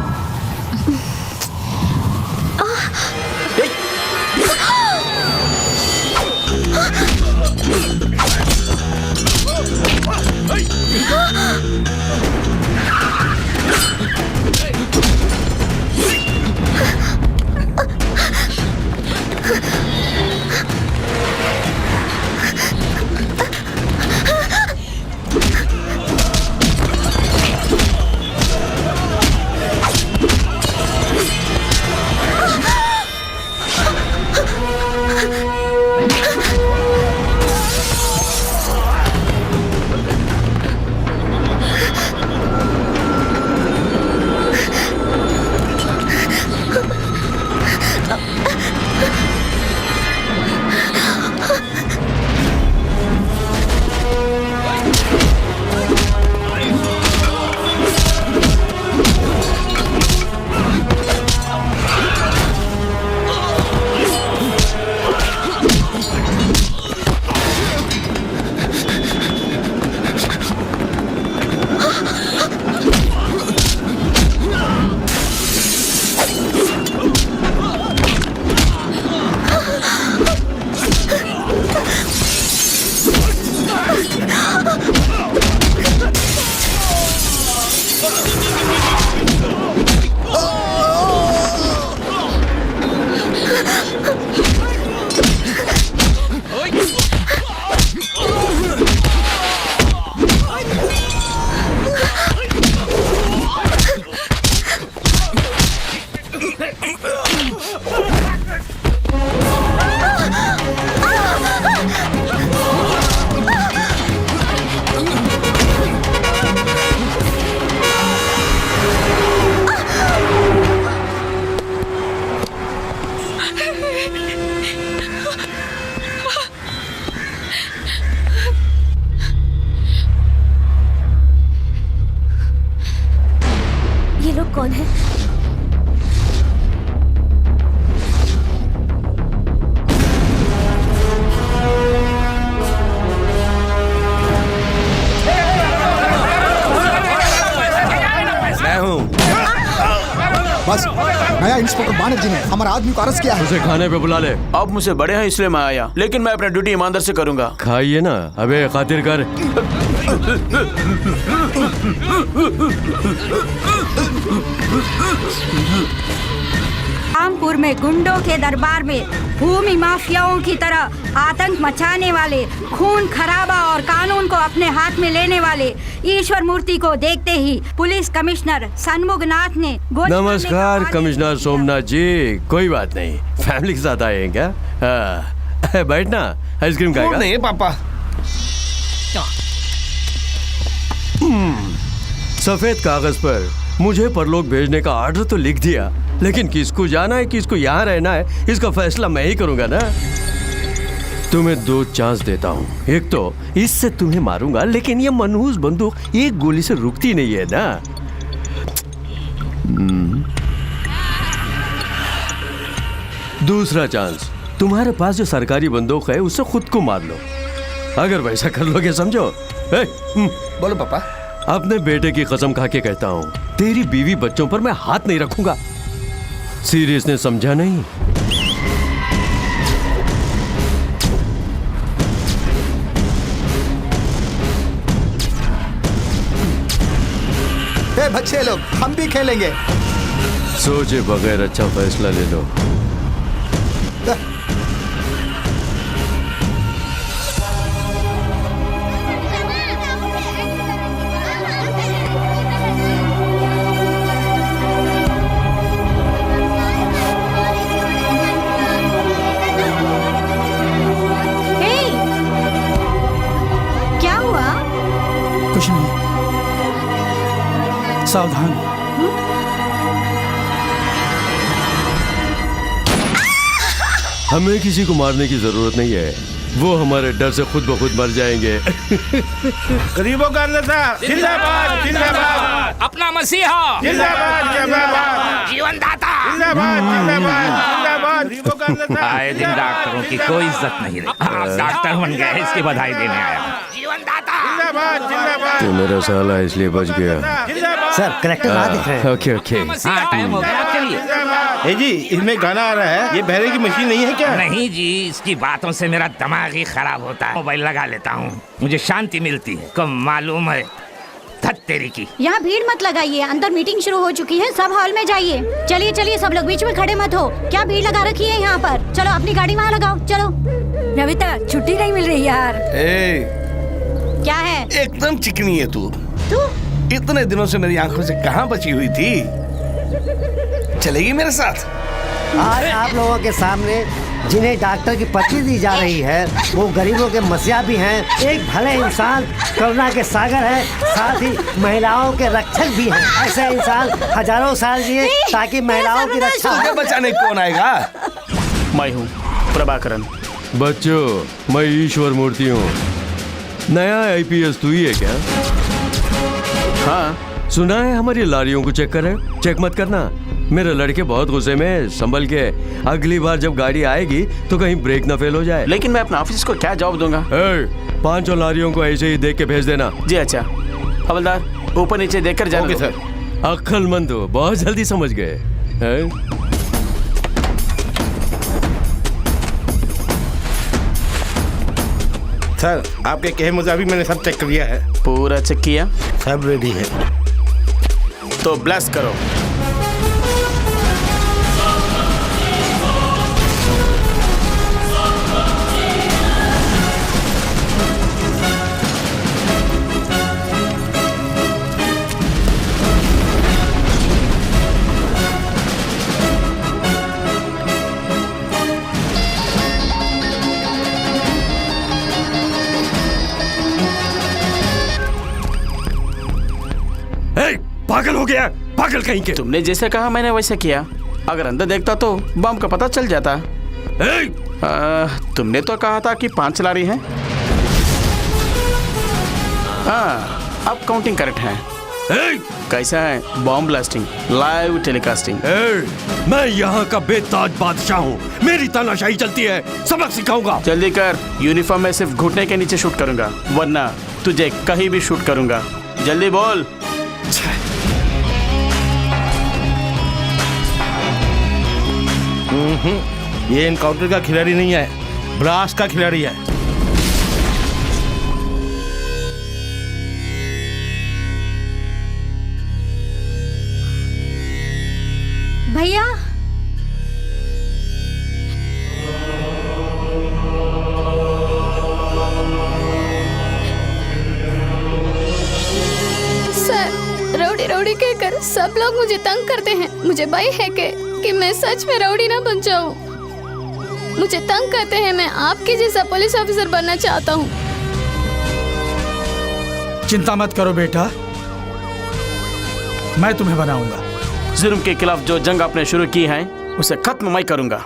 ये लोग कौन है? मैं हूँ। बस नया इंस्पेक्टर बानर्जी ने हमारा आदमी को अरेस्ट किया है। उसे खाने पे बुला ले। आप मुझसे बड़े हैं इसलिए मैं आया, लेकिन मैं अपनी ड्यूटी ईमानदार से करूंगा। खाइए ना, अबे खातिर कर। रामपुर में गुंडों के दरबार में भूमि माफियाओं की तरह आतंक मचाने वाले, खून खराबा और कानून को अपने हाथ में लेने वाले ईश्वर मूर्ति को देखते ही पुलिस कमिश्नर सन्मुखनाथ ने नमस्कार कमिश्नर सोमनाथ जी। कोई बात नहीं, फैमिली के साथ आए हैं क्या? बैठना, आइसक्रीम खाएगा? नहीं पापा। सफेद कागज पर मुझे परलोक भेजने का ऑर्डर तो लिख दिया, लेकिन किसको जाना है किसको यहाँ रहना है इसका फैसला मैं ही करूंगा ना। तुम्हें 2 चांस देता हूँ। एक तो इससे तुम्हें मारूंगा, लेकिन ये मनहूस बंदूक एक गोली से रुकती नहीं है ना। दूसरा चांस, तुम्हारे पास जो सरकारी बंदूक है उससे खुद को मार लो। अगर वैसा कर लोगे समझो। बोलो पापा। अपने बेटे की कसम खा के कहता हूँ, तेरी बीवी बच्चों पर मैं हाथ नहीं रखूंगा। सीरियसनेस समझा नहीं? ए बच्चे लोग, हम भी खेलेंगे। सोचे बगैर अच्छा फैसला ले लो। क्या हुआ? कुछ नहीं, सावधान। हमें किसी को मारने की जरूरत नहीं है, वो हमारे डर से खुद ब खुद मर जाएंगे। गरीबों का नेता जिंदाबाद जिंदाबाद, अपना मसीहा जिंदाबाद जिंदाबाद, जीवनदाता जिंदाबाद जिंदाबाद जिंदाबाद, गरीबों का नेता। आए दिन डॉक्टरों की कोई इज्जत नहीं रही। आप डॉक्टर बन गए, इसकी बधाई देने आया हूँ। जिंदाबाद जिंदाबाद। तो मेरा साला इसलिए बच गया। सर करेक्टर ना दिख रहे हैं। Okay okay. हाँ, टाइम हो गया, आप चलिए। जी, इसमें गाना आ रहा है, ये बहरे की मशीन नहीं है क्या? नहीं जी, इसकी बातों से मेरा दिमाग ही खराब होता है। मोबाइल लगा लेता हूँ, मुझे शांति मिलती है। कब मालूम है धत तेरी की। यहाँ भीड़ मत लगाइए, अंदर मीटिंग शुरू हो चुकी है, सब हॉल में जाइए। चलिए चलिए, सब लोग बीच में खड़े मत हो। क्या भीड़ लगा रखी है यहाँ पर? चलो अपनी गाड़ी वहाँ लगाओ, चलो। नविता, छुट्टी नहीं मिल रही यार। क्या है? एकदम चिकनी है तू। इतने दिनों से मेरी आंखों से कहाँ बची हुई थी? चलेगी मेरे साथ? आज आप लोगों के सामने जिन्हें डॉक्टर की पदवी दी जा रही है, वो गरीबों के मसीहा भी हैं, एक भले इंसान, करुणा के सागर है, साथ ही महिलाओं के रक्षक भी हैं। ऐसे इंसान हजारों साल जिए ताकि महिलाओं की रक्षा हो। बचाने कौन आएगा? मैं हूँ प्रभाकरन। बच्चों, मैं ईश्वर मूर्ति हूँ। नया आईपीएस तू ही है क्या? हाँ, सुना है हमारी लारियों को चेक करे। चेक मत करना, मेरे लड़के बहुत गुस्से में, संभल के। अगली बार जब गाड़ी आएगी तो कहीं ब्रेक ना फेल हो जाए। लेकिन मैं अपना ऑफिस को क्या जवाब दूंगा? 5 लारियों को ऐसे ही देख के भेज देना। जी अच्छा। हवलदार, ऊपर नीचे देखकर जाना। सर। अक्लमंद हो, बहुत जल्दी समझ गए। सर, आपके कहे मुताबिक मैंने सब चेक कर लिया है। पूरा चेक किया? सब रेडी है। तो ब्लेस करो। पागल हो गया, पागल कहीं के। तुमने जैसे कहा मैंने वैसे किया। अगर अंदर देखता तो बम का पता चल जाता। तुमने तो कहा था कि 5 लारी हैं। हाँ, अब काउंटिंग करेक्ट है। कैसा है बॉम्ब ब्लास्टिंग, लाइव टेलीकास्टिंग? मैं यहाँ का बेताज बादशाह हूँ, मेरी तानाशाही चलती है, सबक सिखाऊंगा। जल्दी कर, यूनिफॉर्म में सिर्फ घुटने के नीचे शूट करूंगा, वरना तुझे कहीं भी शूट करूंगा। जल्दी बोल। ये एनकाउंटर का खिलाड़ी नहीं है, ब्लास्ट का खिलाड़ी है। भैया, सर, रौडी रौडी कहकर सब लोग मुझे तंग करते हैं। मुझे भय है कि मैं सच में रौडी ना बन जाऊं। मुझे तंग करते हैं, मैं आपके जैसा पुलिस ऑफिसर बनना चाहता हूं। चिंता मत करो बेटा, मैं तुम्हें बनाऊंगा। जुर्म के खिलाफ जो जंग आपने शुरू की है उसे खत्म मैं करूंगा।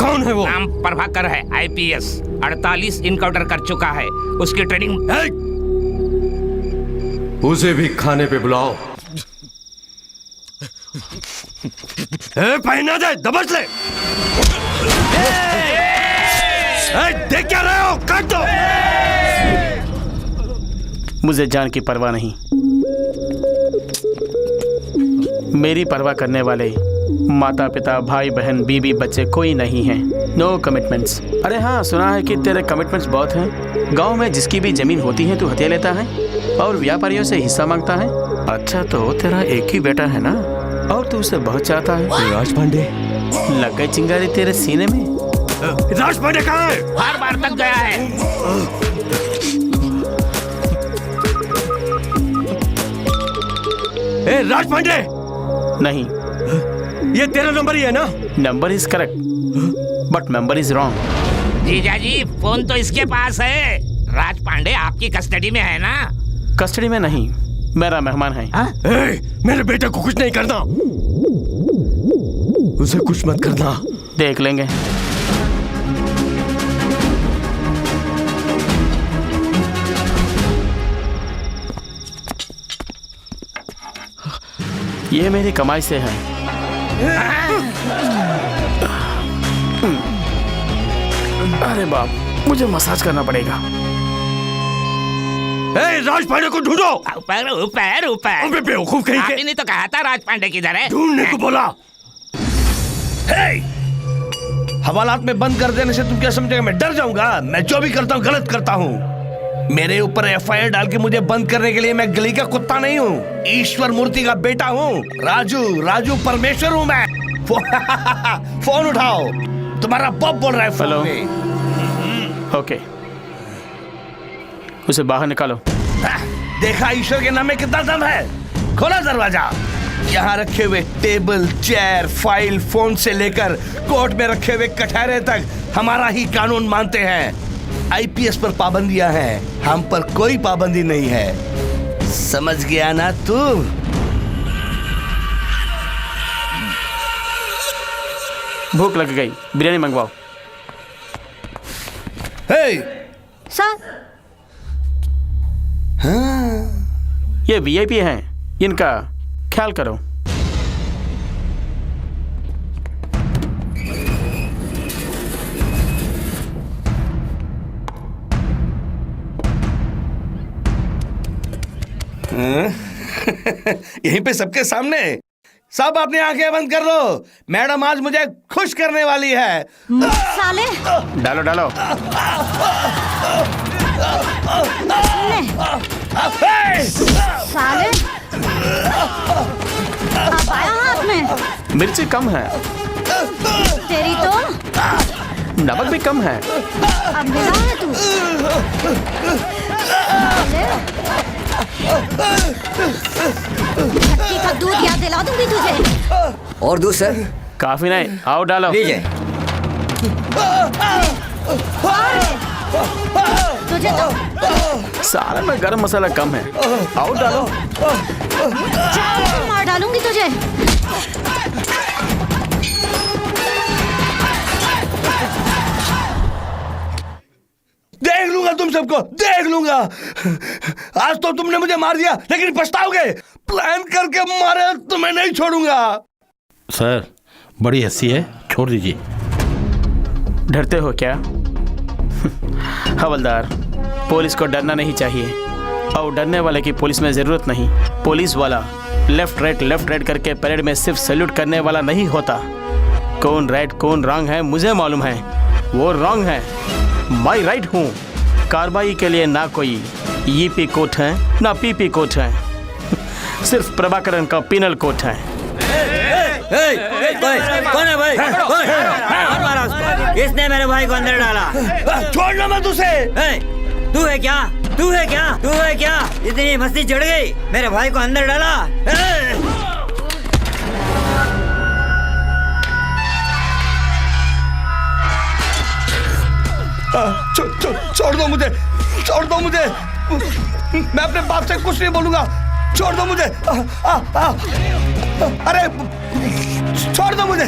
कौन है वो? नाम प्रभाकर है, आईपीएस, 48 इनकाउंटर कर चुका है। उसकी ट्रेनिंग। उसे भी खाने पे बुलाओ। पहना दे, दबच ले। देख क्या रहे हो? काट दो। मुझे जान की परवाह नहीं। मेरी परवाह करने वाले माता पिता भाई बहन बीबी बच्चे कोई नहीं हैं। No commitments. अरे हाँ, सुना है कि तेरे कमिटमेंट्स बहुत हैं। गांव में जिसकी भी जमीन होती है तू हथिया लेता है और व्यापारियों से हिस्सा मांगता है। अच्छा, तो तेरा एक ही बेटा है ना और तू उसे बहुत चाहता है। राज पांडे, लग गई चिंगारी तेरे सीने में। राज पांडे कहाँ है? हर बार तक गया है। ए, राज पांडे! नहीं, ये तेरा नंबर ही है ना? Number is correct but member is wrong. जीजा जी, फोन तो इसके पास है। राज पांडे आपकी कस्टडी में है ना? कस्टडी में नहीं, मेरा मेहमान है। मेरे बेटे को कुछ नहीं करना, उसे कुछ मत करना। देख लेंगे। ये मेरी कमाई से है। अरे बाप, मुझे मसाज करना पड़ेगा। राज पांडे को ढूंढो। ऊपर ऊपर ऊपर। अबे बेवकूफ कहीं के। आपने नहीं तो कहा था राज पांडे किधर है? ढूंढने को बोला। हवालात में बंद कर देने से तुम क्या समझेगा मैं डर जाऊंगा? मैं जो भी करता हूँ गलत करता हूँ। मेरे ऊपर एफआईआर डाल के मुझे बंद करने के लिए मैं गली का कुत्ता नहीं हूँ, ईश्वर मूर्ति का बेटा हूँ। राजू परमेश्वर हूँ मैं। फोन उठाओ, तुम्हारा बाप बोल रहा है फोन में। ओके, उसे बाहर निकालो। देखा ईश्वर के नाम में कितना दम है। खोला दरवाजा। यहाँ रखे हुए टेबल, चेयर, फाइल, फोन से लेकर कोर्ट में रखे हुए कटहरे तक हमारा ही कानून मानते हैं। आईपीएस पर पाबंदियां हैं, हम पर कोई पाबंदी नहीं है। समझ गया ना तू? भूख लग गई, बिरयानी मंगवाओ। सर, ये वीआईपी हैं, इनका ख्याल करो। यहीं पे सबके सामने। सब अपनी आंखें बंद कर लो, मैडम आज मुझे खुश करने वाली है। साले! डालो डालो। साले! अब आया हाथ में। मिर्ची कम है। तेरी तो नमक भी कम है। अब मिला है तू। खट्टी का दूध याद दिला दूंगी तुझे। और दूध सर? काफी नहीं, आओ डालो। लीजिए। तुझे तो सारे में गरम मसाला कम है, आओ डालो। मार डालूंगी तुझे। देख लूंगा तुम सबको, देख लूंगा। आज तो तुमने मुझे मार दिया, लेकिन पछताओगे। प्लान करके मारे तो मैं नहीं छोड़ूंगा। सर, बड़ी हंसी है, छोड़ दीजिए। डरते हो क्या? हवलदार, पुलिस को डरना नहीं चाहिए और डरने वाले की पुलिस में जरूरत नहीं। पुलिस वाला लेफ्ट राइट करके परेड में सिर्फ सैल्यूट करने वाला नहीं होता। कौन राइट कौन रॉन्ग है मुझे मालूम है, वो रॉन्ग है, मैं राइट हूँ। कार्रवाई के लिए ना कोई ईपी कोर्ट है ना पीपी कोर्ट है, सिर्फ प्रभाकरन का पिनल कोर्ट है। कौन है भाई? कौन मारा उसको? किसने मेरे भाई को अंदर डाला? छोड़ना मत उसे। तू है क्या? तू है क्या? तू है क्या? इतनी मस्ती चढ़ गई, मेरे भाई को अंदर डाला। छोड़ दो मुझे, छोड़ दो मुझे। मैं अपने बाप से कुछ नहीं बोलूंगा, छोड़ दो मुझे। अरे छोड़ दो मुझे।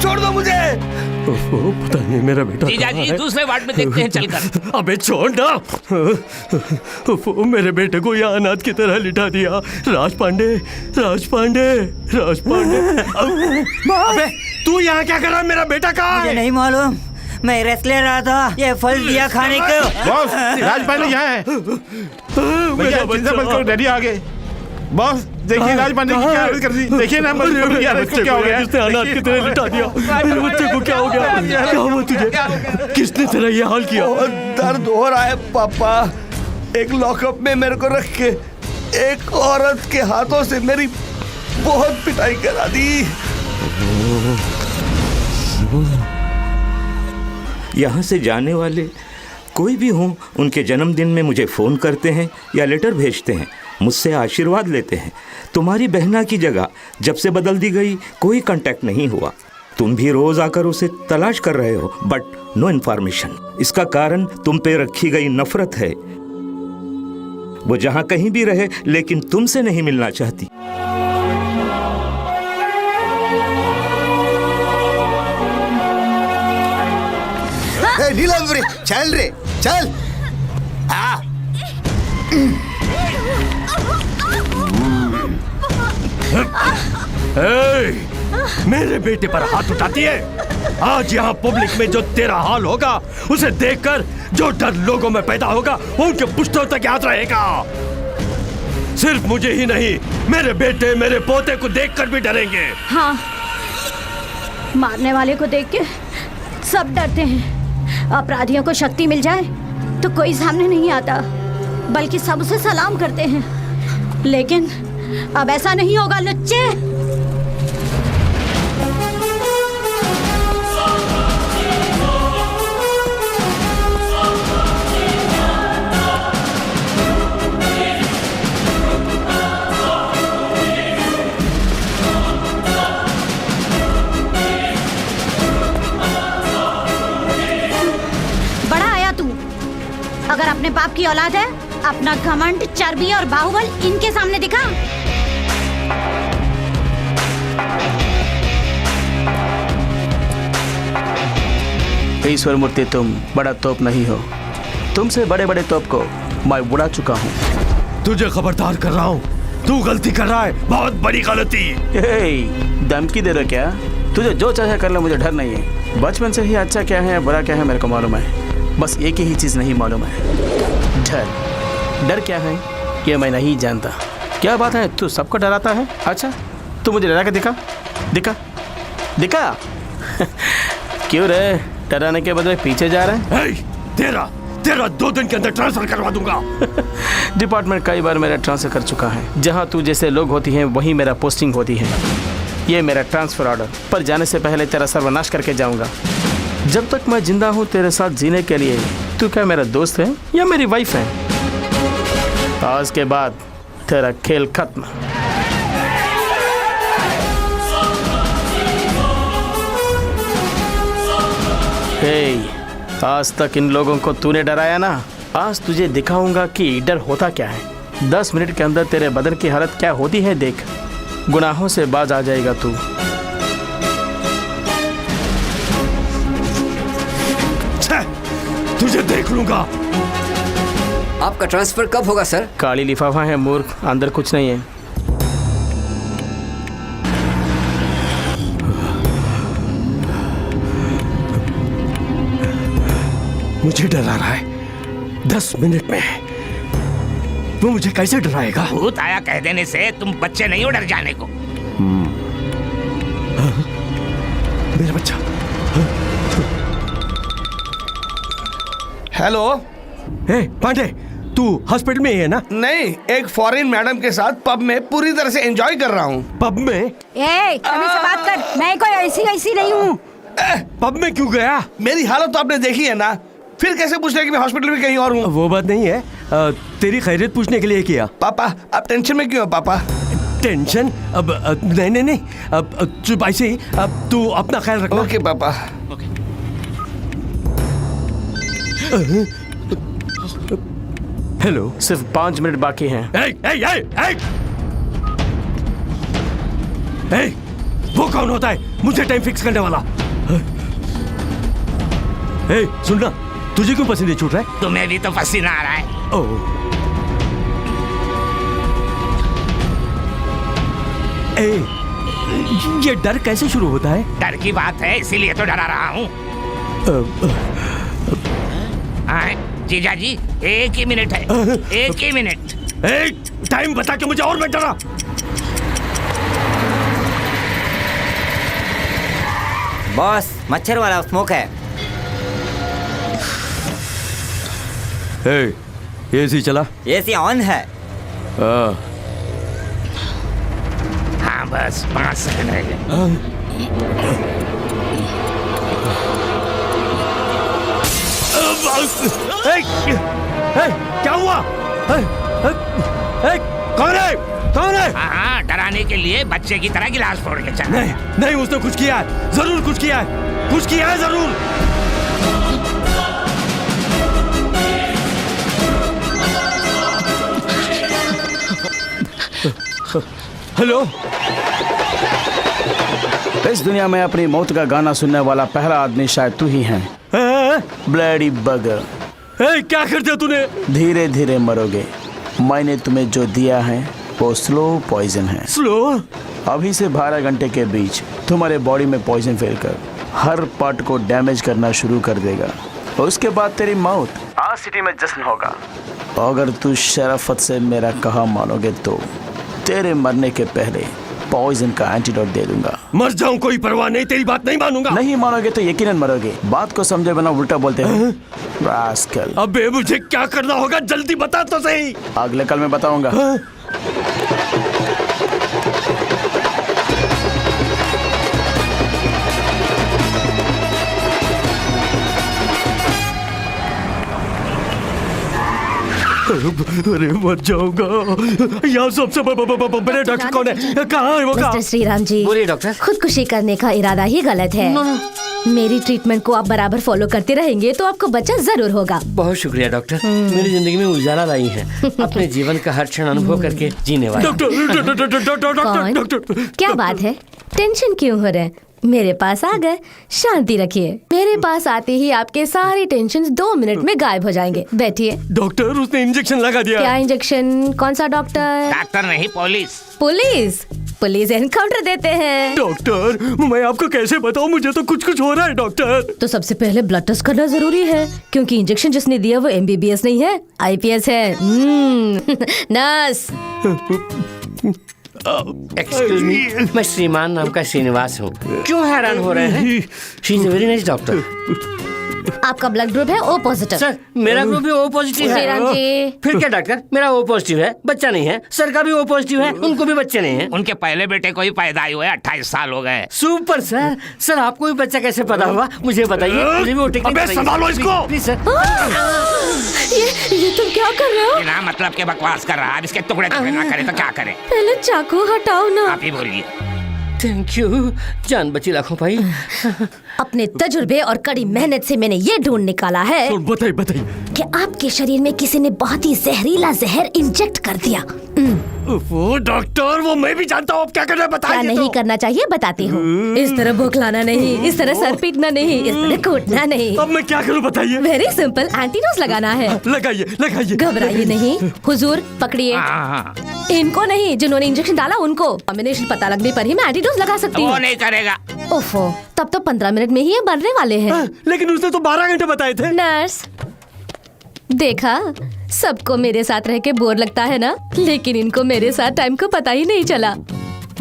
छोड़ दो मुझे। पता नहीं मेरा बेटा जीजा कहाँ जी, है? दूसरे वार्ड में देखते हैं चलकर। अबे छोड़ ना। मेरे बेटे को यहाँ अनाथ की तरह लिटा दिया। राज पांडे, राज पांडे, राज पांडे। अबे तू यहाँ क्या कर रहा है? मेरा बेटा कहाँ है? मुझे नहीं मालूम, मैं रेस्ट ले रहा था, ये फल दिया खाने को। बॉस, राज पांडे यहाँ है। भैया चिंता मत करो, डैडी आ गए। बॉस देखिए राज पांडे की क्या हालत कर दी, देखिए ना इसको क्या हो गया, किसने अनाथ की तरह लिटा दिया, मेरे बच्चे को क्या हो गया, क्या हुआ तुझे, किसने तेरा ये हाल किया? दर्द हो रहा है पापा, एक लॉकअप में मेरे को रख के एक औरत के हाथों से मेरी बहुत पिटाई करा दी। यहाँ से जाने वाले कोई भी हों, उनके जन्मदिन में मुझे फ़ोन करते हैं या लेटर भेजते हैं, मुझसे आशीर्वाद लेते हैं। तुम्हारी बहना की जगह जब से बदल दी गई, कोई कांटेक्ट नहीं हुआ। तुम भी रोज आकर उसे तलाश कर रहे हो, बट नो इन्फॉर्मेशन। इसका कारण तुम पे रखी गई नफरत है। वो जहां कहीं भी रहे, लेकिन तुमसे नहीं मिलना चाहती। चल रे, चल। मेरे बेटे पर हाथ उठाती है। आज यहाँ पब्लिक में जो तेरा हाल होगा, उसे देखकर जो डर लोगों में पैदा होगा, वो उनके पुश्तों तक याद रहेगा। सिर्फ मुझे ही नहीं, मेरे बेटे, मेरे पोते को देखकर भी डरेंगे। हाँ, मारने वाले को देख के सब डरते हैं। अपराधियों को शक्ति मिल जाए तो कोई सामने नहीं आता, बल्कि सब उसे सलाम करते हैं। लेकिन अब ऐसा नहीं होगा लुच्चे। अगर अपने बाप की औलाद है, अपना घमंड, चर्बी और बाहुबल इनके सामने दिखा। ईश्वर मूर्ति, तुम बड़ा तोप नहीं हो। तुमसे बड़े बड़े तोप को मैं उड़ा चुका हूँ। तुझे खबरदार कर रहा हूँ, तू गलती कर रहा है, बहुत बड़ी गलती। धमकी दे रहे क्या? तुझे जो चाहे कर लो, मुझे डर नहीं है। बचपन से ही अच्छा क्या है बुरा क्या है मेरे को मालूम है। बस एक ही चीज नहीं मालूम है, डर। डर क्या है ये मैं नहीं जानता। क्या बात है, तू सबको डराता है? अच्छा, तू मुझे डरा के दिखा, दिखा, दिखा। क्यों रे, डराने के बदले पीछे जा रहा है? तेरा 2 दिन के अंदर ट्रांसफर करवा दूंगा। डिपार्टमेंट कई बार मेरा ट्रांसफर कर चुका है। जहाँ तू जैसे लोग होती हैं वहीं मेरा पोस्टिंग होती है। ये मेरा ट्रांसफर ऑर्डर, पर जाने से पहले तेरा सर्वनाश करके जाऊंगा। जब तक मैं जिंदा हूँ तेरे साथ जीने के लिए तू क्या मेरा दोस्त है या मेरी वाइफ है? आज के बाद तेरा खेल खत्म। आज तक इन लोगों को तूने डराया ना, आज तुझे दिखाऊंगा कि डर होता क्या है। 10 मिनट के अंदर तेरे बदन की हालत क्या होती है देख। गुनाहों से बाज आ जाएगा तू। तुझे देख लूंगा। आपका ट्रांसफर कब होगा सर? काली लिफाफा है मूर्ख, अंदर कुछ नहीं है। मुझे डरा रहा है 10 मिनट में। वो मुझे कैसे डराएगा? भूत आया कह देने से तुम बच्चे नहीं हो डर जाने को। मेरा बच्चा। हेलो। पांडे, तू हॉस्पिटल में ही है ना? नहीं, एक फॉरेन मैडम के साथ पब में पूरी तरह से एंजॉय कर रहा हूँ। पब में? अभी से बात कर, मैं कोई ऐसी नहीं हूँ। पब में क्यों गया? मेरी हालत तो आपने देखी है ना, फिर कैसे पूछ रहे कि मैं हॉस्पिटल में कहीं और हूँ? वो बात नहीं है, तेरी खैरियत पूछने के लिए किया। पापा, आप टेंशन में क्यों हो पापा? टेंशन? अब नहीं, अब चुप ऐसे ही। अब तू अपना ख्याल रखना। ओके पापा। हेलो, सिर्फ 5 मिनट बाकी हैं। वो कौन होता है मुझे टाइम फिक्स करने वाला? सुनना, तुझे क्यों पसीने छूट रहा है? तुम्हें भी तो पसीना आ रहा है। ये डर कैसे शुरू होता है? डर की बात है, इसीलिए तो डरा रहा हूँ। जीजा जी 1 ही मिनट है, 1 ही मिनट। टाइम बता के मुझे और मत डरा। बॉस मच्छर वाला स्मोक है। एसी चला? एसी ऑन है। हाँ बस 5 सेकंड रह गए। क्या हुआ? कौन है? कौन है? हाँ, डराने के लिए बच्चे की तरह गिलास फोड़ के चला। नहीं नहीं, उसने कुछ किया है, जरूर कुछ किया है, कुछ किया है जरूर। हेलो। इस दुनिया में अपनी मौत का गाना सुनने वाला पहला आदमी शायद तू ही है। ब्लडी बगर। क्या कर दिया तूने? धीरे धीरे मरोगे। मैंने तुम्हें जो दिया है वो स्लो पॉइजन है। स्लो? अभी से 12 घंटे के बीच तुम्हारे बॉडी में पॉइजन फैलकर हर पार्ट को डैमेज करना शुरू कर देगा। उसके बाद तेरी मौत। आज सिटी में जश्न होगा। अगर तू शराफत से मेरा कहा मानोगे तो तेरे मरने के पहले पॉइजन का एंटीडोट दे दूंगा। मर जाऊं कोई परवाह नहीं, तेरी बात नहीं मानूंगा। नहीं मानोगे तो यकीनन मरोगे। बात को समझे बिना उल्टा बोलते हैं। रास्कल। अबे मुझे क्या करना होगा जल्दी बता तो सही। अगले कल मैं बताऊंगा। अरे मर जाऊंगा। यहाँ सबसे बड़े डॉक्टर कौन है? कहाँ है वो? मिस्टर श्रीराम जी, बोलिए डॉक्टर। खुदकुशी करने का इरादा ही गलत है। मेरी ट्रीटमेंट को आप बराबर फॉलो करते रहेंगे तो आपको बच्चा जरूर होगा। बहुत शुक्रिया डॉक्टर, मेरी जिंदगी में उजाला लाई है। अपने जीवन का हर क्षण अनुभव करके जीने वाले। डॉक्टर, क्या बात है? टेंशन क्यों हो रहे हैं? मेरे पास आ गए, शांति रखिए। मेरे पास आते ही आपके सारे टेंशन 2 मिनट में गायब हो जाएंगे। बैठिए। डॉक्टर, उसने इंजेक्शन लगा दिया। क्या इंजेक्शन? कौन सा डॉक्टर? डॉक्टर नहीं, पुलिस। पुलिस? पुलिस एनकाउंटर देते हैं। डॉक्टर, मैं आपको कैसे बताऊं, मुझे तो कुछ कुछ हो रहा है डॉक्टर। तो सबसे पहले ब्लड टेस्ट करना जरूरी है, क्योंकि इंजेक्शन जिसने दिया वो MBBS नहीं है, IPS है। नर्स। एक्सक्यूज मी, मैं श्रीमान नाम का श्रीनिवास हूँ। क्यों हैरान हो रहे हैं? She is very nice doctor. आपका ब्लड ग्रुप है O पॉजिटिव। सर, मेरा ग्रुप भी O पॉजिटिव है। श्रीराम जी। फिर क्या डॉक्टर, मेरा O पॉजिटिव है, बच्चा नहीं है। सर का भी O पॉजिटिव है, उनको भी बच्चे नहीं है। उनके पहले बेटे को ही पैदा हुए 28 साल हो गए। Super sir. सर आपको भी बच्चा कैसे पता हुआ, मुझे बताइए। मुझे भी वो टिकट। अबे संभालो इसको। Please sir. ये तुम क्या कर रहे हो? बिना मतलब के बकवास कर रहा है। अब इसके टुकड़े टुकड़े ना करे तो क्या करे? पहले चाकू हटाओ ना। आप ही बोलिए। थैंक यू, जान बची लाखों भाई। अपने तजुर्बे और कड़ी मेहनत से मैंने ये ढूंढ निकाला है बताइए कि आपके शरीर में किसी ने बहुत ही जहरीला जहर इंजेक्ट कर दिया। वो डॉक्टर, वो मैं भी जानता हूँ। अब क्या करना है बताइए। क्या नहीं करना चाहिए बताती हूँ। इस तरह बौखलाना नहीं, इस तरह सर पीटना नहीं, इस तरह कूटना नहीं। अब मैं क्या करूँ बताइए। वेरी सिंपल, एंटीडोज लगाना है। लगाइए लगाइए। घबराइए नहीं। हुजूर पकड़िए। इनको नहीं, जिन्होंने इंजेक्शन डाला उनको। कॉम्बिनेशन पता लगने पर ही मैं एंटीडोज लगा सकती हूँ। वो नहीं करेगा। ओफो, तब तो 15 मिनट में ही ये बनने वाले हैं। लेकिन उसने तो 12 घंटे बताए थे। नर्स, देखा, सबको मेरे साथ रह के बोर लगता है ना, लेकिन इनको मेरे साथ टाइम को पता ही नहीं चला।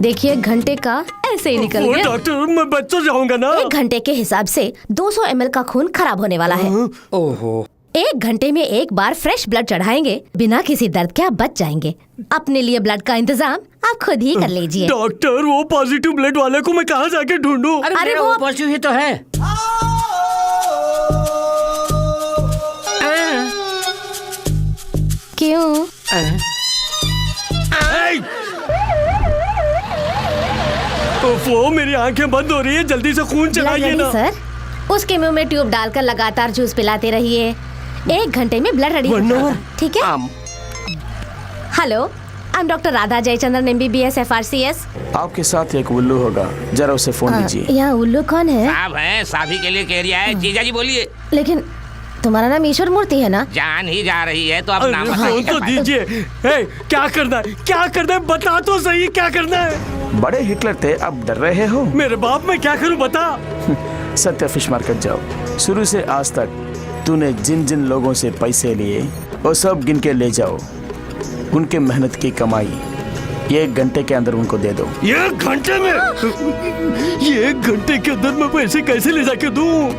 देखिए, घंटे का ऐसे ही निकल गया। डॉक्टर, मैं बच तो जाऊंगा ना। 1 घंटे के हिसाब से 200 ml का खून खराब होने वाला है। ओहो। 1 घंटे में 1 बार फ्रेश ब्लड चढ़ाएंगे, बिना किसी दर्द के आप बच जाएंगे। अपने लिए ब्लड का इंतजाम आप खुद ही कर लीजिए। डॉक्टर, वो पॉजिटिव ब्लड वाले को मैं कहाँ जाके ढूंढूं? अरे वो पॉजिटिव ही तो है। क्यों? वो मेरी आंखें बंद हो रही है, जल्दी से खून चलाइए ना। सर, उसके मुंह में ट्यूब डालकर लगातार जूस पिलाते रहिए। 1 घंटे में ब्लड रेडी होगा, ठीक है? Hello, I am doctor Radha Jayachandran MBBS FRCS। आपके साथ एक उल्लू होगा, जरा उसे फोन कीजिए। यहाँ उल्लू कौन है? साहब है, साभी के लिए कह रहा है। जीजा जी बोलिए। लेकिन तुम्हारा नाम ईश्वर मूर्ति है ना? जान ही जा रही है तो अब नाम तो दीजिए। क्या करना है, क्या करना है, बता तो सही, क्या करना है। बड़े हिटलर थे, अब डर रहे हो? मेरे बाप मैं क्या करूं बता। सत्य फिश मार्केट जाओ। शुरू से आज तक तूने जिन जिन लोगों से पैसे लिए वो सब गिन के ले जाओ। उनके मेहनत की कमाई 1 घंटे के अंदर उनको दे दो। 1 घंटे में? ये 1 घंटे के अंदर मैं पैसे कैसे ले जाके दूं?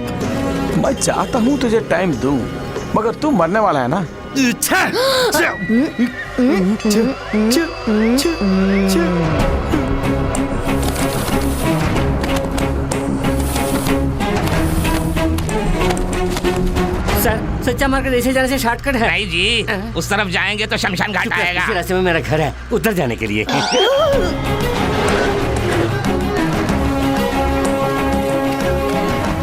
मैं चाहता हूँ तुझे टाइम दूं, मगर तू मरने वाला है ना। सर, सच्चा मार्केट ऐसे जाने से शॉर्टकट है। नहीं जी, उस तरफ जाएंगे तो शमशान घाट आएगा। इसी रास्ते में मेरा घर है, उधर जाने के लिए।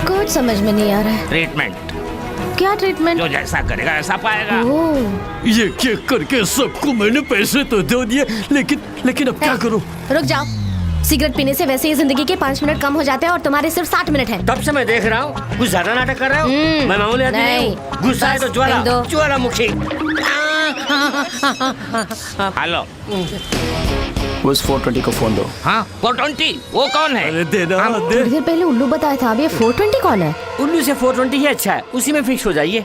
कुछ समझ में नहीं आ रहा है। ट्रीटमेंट। क्या ट्रीटमेंट? जो जैसा करेगा ऐसा पाएगा। ये चेक करके सबको मैंने पैसे तो दे दिए, लेकिन अब क्या करूं? रुक जाओ। सिगरेट पीने से वैसे ही जिंदगी के 5 मिनट कम हो जाते हैं और तुम्हारे सिर्फ 60 मिनट हैं। तब से मैं देख रहा हूँ कुछ ज्यादा नाटक कर रहे हो। मैं मामूली आदमी नहीं हूँ। गुस्सा है तो ज्वालामुखी। हेलो, उस 420 को फोन दो। हाँ 420, वो कौन है? अरे देना थोड़ी देर पहले उल्लू बताया था, अब ये 420 कौन है? उल्लू से 420 ही अच्छा है, उसी में फिक्स हो जाइए।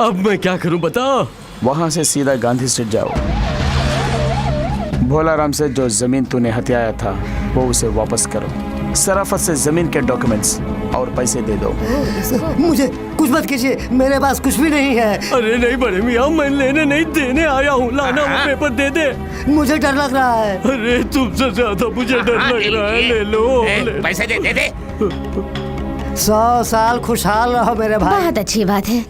अब मैं क्या करूं बता। वहाँ से सीधा गांधी स्ट्रीट जाओ। भोलाराम से जो जमीन तूने हथियाया था वो उसे वापस करो। सराफत से जमीन के डॉक्यूमेंट्स और पैसे दे दो। मुझे कुछ मत कीजिए, मेरे पास कुछ भी नहीं है। अरे नहीं बड़े मियाँ, मैं लेने नहीं देने आया हूँ। लाना वो पेपर दे दे। मुझे डर लग रहा है। अरे तुमसे ज्यादा मुझे डर लग रहा है। ले लो। पैसे दे। 100 साल खुशहाल रहो मेरे भाई। बहुत अच्छी बात है,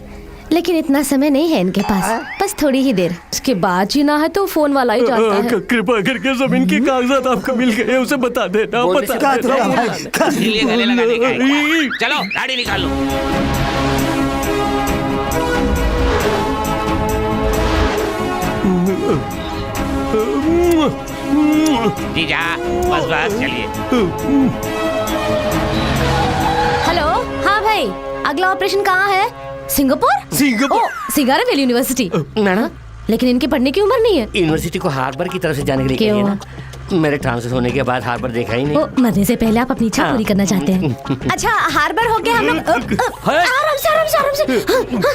लेकिन इतना समय नहीं है इनके पास, बस थोड़ी ही देर। उसके बाद जीना है तो फोन वाला ही जानता है। कृपा करके जमीन के कागजात आपको मिल गए, उसे बता देना। गले लगाने का है। चलो गाड़ी निकाल लो। जीजा बस चलिए। हेलो, हाँ भाई, अगला ऑपरेशन कहाँ है? सिंगापुर? सिंगारा वेली यूनिवर्सिटी। मैडम, लेकिन इनकी पढ़ने की उम्र नहीं है। यूनिवर्सिटी को हार्बर की तरफ से जाने के लिए क्यों? कहिए ना। मेरे ट्रांसफर होने के बाद हार्बर देखा ही नहीं। मरने से पहले आप अपनी इच्छा पूरी करना चाहते हैं। अच्छा, हार्बर हो गया हम लोग। आराम से।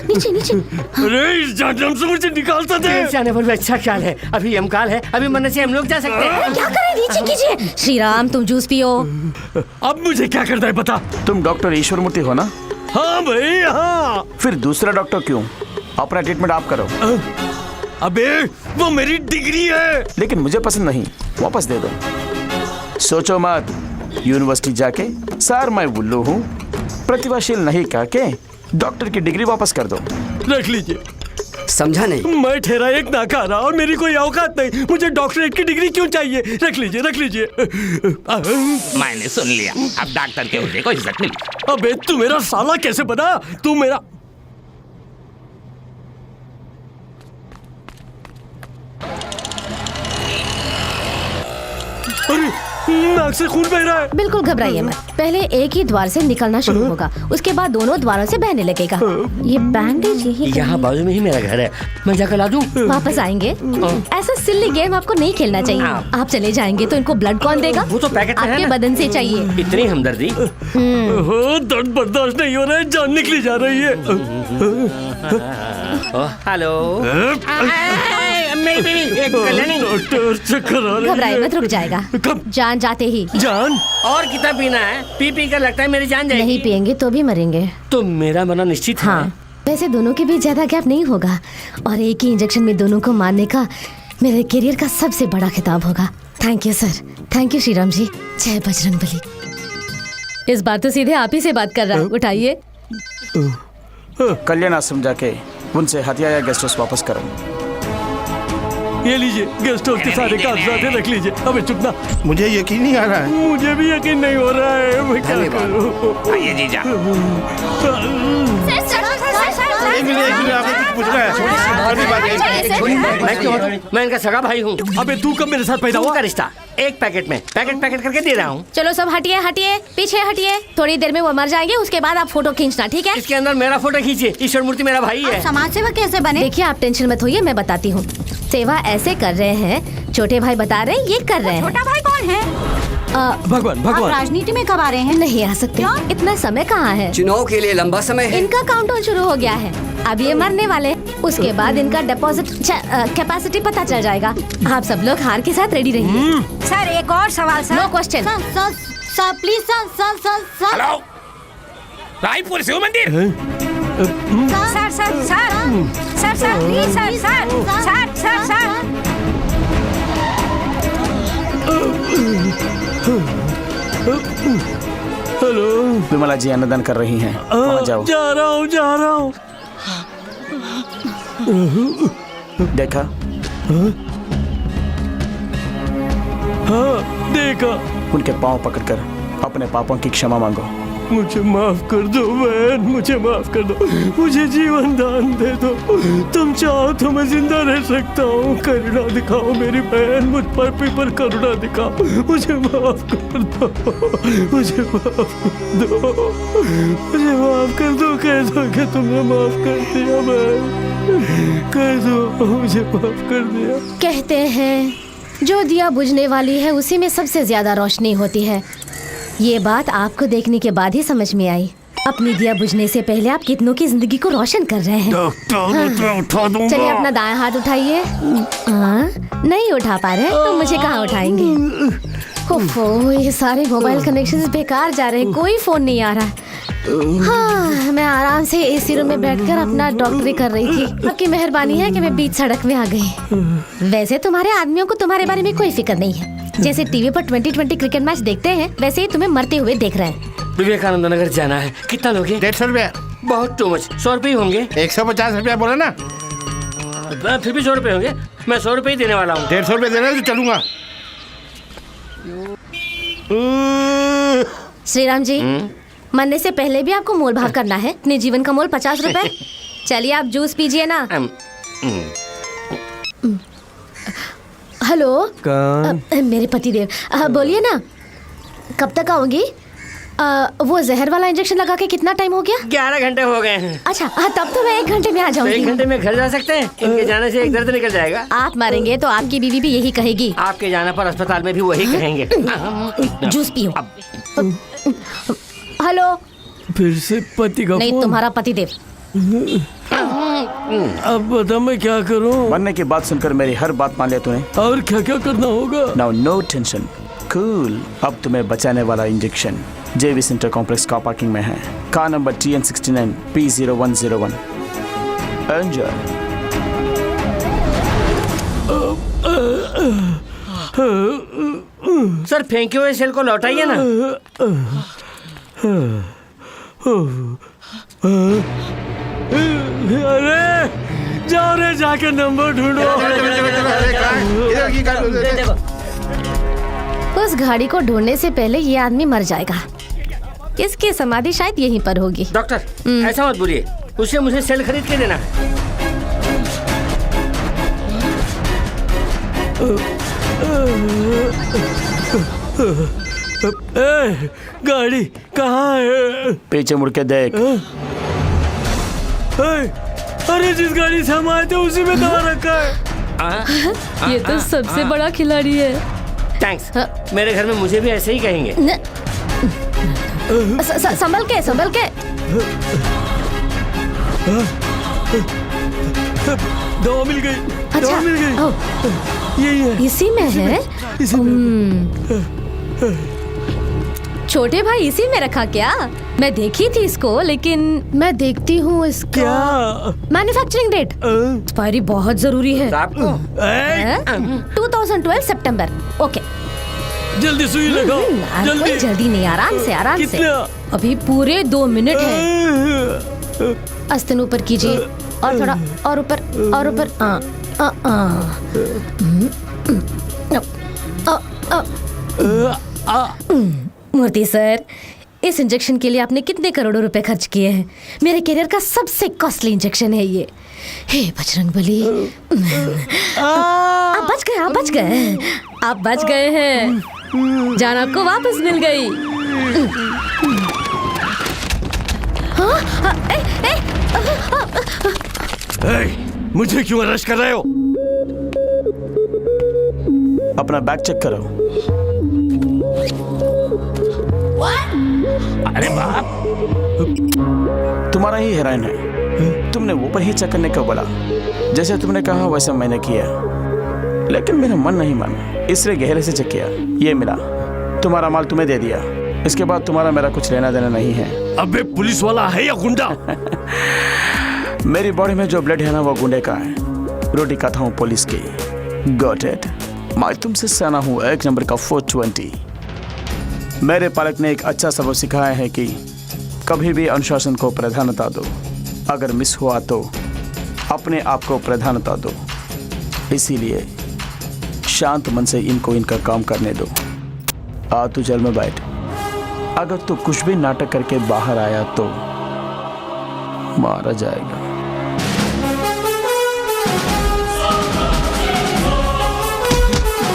नीचे। अरे इस जहन्नम से मुझे निकालता दे। जाने पर भी अच्छा ख्याल है, अभी यमकाल है, अभी मरने से हम लोग जा सकते हैं। क्या करें, नीचे कीजिए। श्री राम, तुम जूस पियो। अब मुझे क्या करना है बता। तुम डॉक्टर ईश्वर मूर्ति हो ना? हाँ भाई हाँ। फिर दूसरा डॉक्टर क्यों? अपना ट्रीटमेंट आप करो। अबे वो मेरी डिग्री है। लेकिन मुझे पसंद नहीं, वापस दे दो। सोचो मत, यूनिवर्सिटी जाके सर मैं उल्लू हूँ, प्रतिभाशील नहीं कह के डॉक्टर की डिग्री वापस कर दो। रख लीजिए। समझा नहीं? मैं ठहरा एक नाकारा और मेरी कोई औकात नहीं। मुझे डॉक्टरेट की डिग्री क्यों चाहिए? रख लीजिए। मैंने सुन लिया, अब डॉक्टर के ओहदे को इज्जत मिली। अबे तू मेरा साला कैसे बना? तू मेरा अरे नाक से खून बह रहा है। बिल्कुल घबराइए मत, पहले एक ही द्वार से निकलना शुरू होगा, उसके बाद दोनों द्वारों से बहने लगेगा। ये बैंडेज यही यहाँ बाजू में ही मेरा घर है, मैं जाकर ला दूं? वापस आएंगे? ऐसा सिल्ली गेम आपको नहीं खेलना चाहिए। आप चले जाएंगे तो इनको ब्लड कौन देगा? वो तो पैकेट में है आपके ना। बदन से चाहिए। इतनी हमदर्दी? दर्द बर्दाश्त नहीं हो रहा है, जान निकली जा रही है। हेलो। घबराए मत, रुक जाएगा। जान जाते ही। जान? और कितना पीना है? पी कर लगता है मेरी जान जाएगी। नहीं पिएंगे तो भी मरेंगे। तो मेरा मरना निश्चित है। हाँ, वैसे दोनों के बीच ज्यादा गैप नहीं होगा और एक ही इंजेक्शन में दोनों को मारने का मेरे करियर का सबसे बड़ा खिताब होगा। Thank you sir, thank you Shriram ji. जय बजरंगबली। इस बार तो सीधे आप ही से बात कर रहा हूँ, उठाइए। कल्याण आश्रम जाके उनसे हथियाया गेस्ट हाउस वापस करो। ये लीजिए, गेस्ट हाउस के सारे कागजात रख लीजिए। अबे चुप ना। मुझे यकीन नहीं आ रहा है। मुझे भी यकीन नहीं हो रहा है। मैं क्या करूं? आइए जीजा। एक मिनट आपसे कुछ पूछना है। छोटी बात है। मैं क्यों हूँ? मैं इनका सगा भाई हूँ। अबे तू कब मेरे साथ पैदा हुआ? का रिश्ता एक पैकेट में पैकेट करके दे रहा हूँ। चलो सब हटिए हटिए, पीछे हटिए। थोड़ी देर में वो मर जाएंगे, उसके बाद आप फोटो खींचना, ठीक है? इसके अंदर मेरा फोटो खींचिए। ईश्वर मूर्ति मेरा भाई है। समाज सेवा कैसे बने? देखिए आप टेंशन मत होइए, मैं बताती हूँ। सेवा ऐसे कर रहे हैं, छोटे भाई बता रहे हैं ये कर रहे हैं। छोटा भाई कौन है? भगवान आप राजनीति में कब आ रहे हैं? नहीं आ सकते, इतना समय कहाँ है। चुनाव के लिए लंबा समय है। इनका काउंटडाउन शुरू हो गया है, अब ये मरने वाले, उसके बाद इनका डिपॉजिट कैपेसिटी पता चल जाएगा। आप सब लोग हार के साथ रेडी रहिए। सर एक और सवाल sir. No question. Sir please sir. Hello, Raipur Shiv Mandir. Sir please sir. Hello, Vimla ji अन्नदान कर रही हैं, वहाँ जाओ। जा रहा हूँ। देखा? हाँ देखा। उनके पाँव पकड़कर अपने पापों की क्षमा मांगो। मुझे माफ कर दो बहन, मुझे माफ कर दो, मुझे जीवन दान दे दो। तुम चाहो तो मैं जिंदा रह सकता हूँ। करुणा दिखाओ मेरी बहन, मुझ पर भी पर करुणा दिखाओ। मुझे माफ कर दो, मुझे माफ कर दो। कह दो कि तुमने माफ कर दिया बहन, कह दो मुझे माफ कर दिया। कहते हैं जो दिया बुझने वाली है उसी में सबसे ज्यादा रोशनी होती है। ये बात आपको देखने के बाद ही समझ में आई। अपनी दिया बुझने से पहले आप कितनों की जिंदगी को रोशन कर रहे हैं। उठा दूंगा। चलिए अपना दायां हाथ उठाइए। नहीं उठा पा रहे तो मुझे कहाँ उठाएंगे। ओफो, ये सारे मोबाइल कनेक्शंस बेकार जा रहे हैं, कोई फोन नहीं आ रहा है। हाँ, मैं आराम से एसी रूम में बैठकर अपना डॉक्टरी कर रही थी। आपकी मेहरबानी है कि मैं बीच सड़क में आ गई। वैसे तुम्हारे आदमियों को तुम्हारे बारे में कोई फिक्र नहीं है। जैसे टीवी पर 2020 क्रिकेट मैच देखते हैं, वैसे ही तुम्हें मरते हुए देख रहे हैं। विवेकानंद नगर जाना है। कितना लोगे? 150 रुपया। बहुत टू मच। 100 रुपये होंगे। 150 रुपया बोला ना। फिर भी 100 रुपये होंगे। मैं 100 रुपये ही देने वाला हूँ। 150 रुपये देना तो चलूंगा। श्रीराम जी, मरने से पहले भी आपको मोल भाव करना है। अपने जीवन का मोल 50 रुपए। चलिए आप जूस पीजिए ना। हेलो, मेरे पतिदेव, बोलिए ना, कब तक आओगी? वो जहर वाला इंजेक्शन लगा के कितना टाइम हो गया? 11 घंटे हो गए हैं। अच्छा, तब तो मैं 1 घंटे में आ जाऊंगी। 1 घंटे में घर जा सकते हैं? इनके जाने से एक दर्द निकल जाएगा। आप मरेंगे तो आपकी बीवी भी यही कहेगी। आपके जाने पर अस्पताल में भी वही कहेंगे। जूस पियो। हेलो, फिर से पति का नहीं, फोन? तुम्हारा पतिदेव। अब बता मैं क्या करूं? मरने की बात सुनकर मेरी हर बात मान लिया तूने। और क्या क्या करना होगा? Now no tension, cool. अब तुम्हें बचाने वाला इंजेक्शन जेवी सेंटर कॉम्प्लेक्स कार पार्किंग में है। Car number TN69 P0101। Enjoy. Sir फेंके हुए सेल को लौटाइए ना। अरे जाओ रे, जाके नंबर ढूंढो। उस गाड़ी को ढूंढने से पहले ये आदमी मर जाएगा। इसकी समाधि शायद यहीं पर होगी। डॉक्टर, ऐसा मत बोलिए, उसे मुझे सेल खरीद के देना है। गाड़ी कहाँ है? पीछे मुड़ के देख। अरे जिस गाड़ी से हम आए थे उसी में दवा रखा है। ये तो सबसे बड़ा खिलाड़ी है। थैंक्स। मेरे घर में मुझे भी ऐसे ही कहेंगे। संभल के, संभल के। दवा मिल गई। अच्छा, दवा मिल गई। यही है। इसी में है। छोटे भाई इसी में रखा क्या? मैं देखी थी इसको, लेकिन मैं देखती हूँ इसका क्या? मैन्युफैक्चरिंग डेट एक्सपायरी बहुत जरूरी है। 2012 सितंबर। ओके, जल्दी सुई लगाओ। जल्दी जल्दी नहीं, आराम से, आराम से। अभी पूरे 2 मिनट है। आस्तीन ऊपर कीजिए और थोड़ा और ऊपर और ऊपर। मूर्ति सर, इस इंजेक्शन के लिए आपने कितने करोड़ों रुपए खर्च किए हैं? मेरे करियर का सबसे कॉस्टली इंजेक्शन है ये। हे बजरंगबली, आप बच गए, आप बच गए, आप बच गए हैं। जान आपको वापस मिल गई। मुझे क्यों अरेस्ट कर रहे हो? अपना बैग चेक करो। अरे बाप, तुम्हारा ही हेरोइन है। तुमने वो पर ही चेक करने को बोला। जैसे तुमने कहा वैसे मैंने किया, लेकिन मेरा मन नहीं माना, इसलिए गहरे से चेक किया। ये मिला, तुम्हारा माल तुम्हें दे दिया। इसके बाद तुम्हारा मेरा कुछ लेना देना नहीं है। अबे पुलिस वाला है या गुंडा? मेरी बॉडी में जो ब्लड है ना वो गुंडे का है। रोटी खाता हूँ पुलिस की। Got it. मैं तुमसे सना हूँ 1 नंबर का 420। मेरे पालक ने एक अच्छा सबक सिखाया है कि कभी भी अनुशासन को प्राधान्यता दो। अगर मिस हुआ तो अपने आप को प्राधान्यता दो। इसीलिए शांत मन से इनको इनका काम करने दो। आ तू जेल में बैठ। अगर तू कुछ भी नाटक करके बाहर आया तो मारा जाएगा।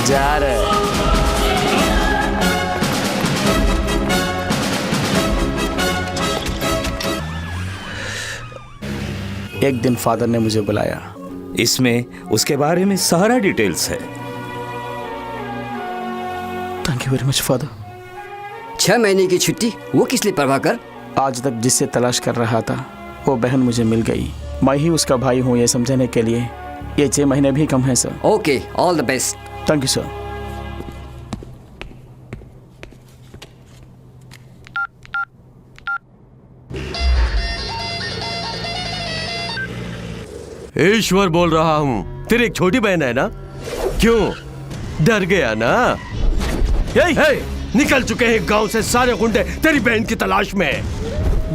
जा रहे एक दिन फादर ने मुझे बुलाया। इसमें उसके बारे में सारा डिटेल्स है। Thank you very much father. 6 महीने की छुट्टी, वो किस लिए प्रभाकर? आज तक जिससे तलाश कर रहा था वो बहन मुझे मिल गई। मैं ही उसका भाई हूँ ये समझने के लिए ये 6 महीने भी कम है sir. Okay, all the best. Thank you sir. ईश्वर बोल रहा हूँ। तेरी एक छोटी बहन है ना? क्यों डर गया ना? हे, निकल चुके हैं गांव से सारे गुंडे तेरी बहन की तलाश में।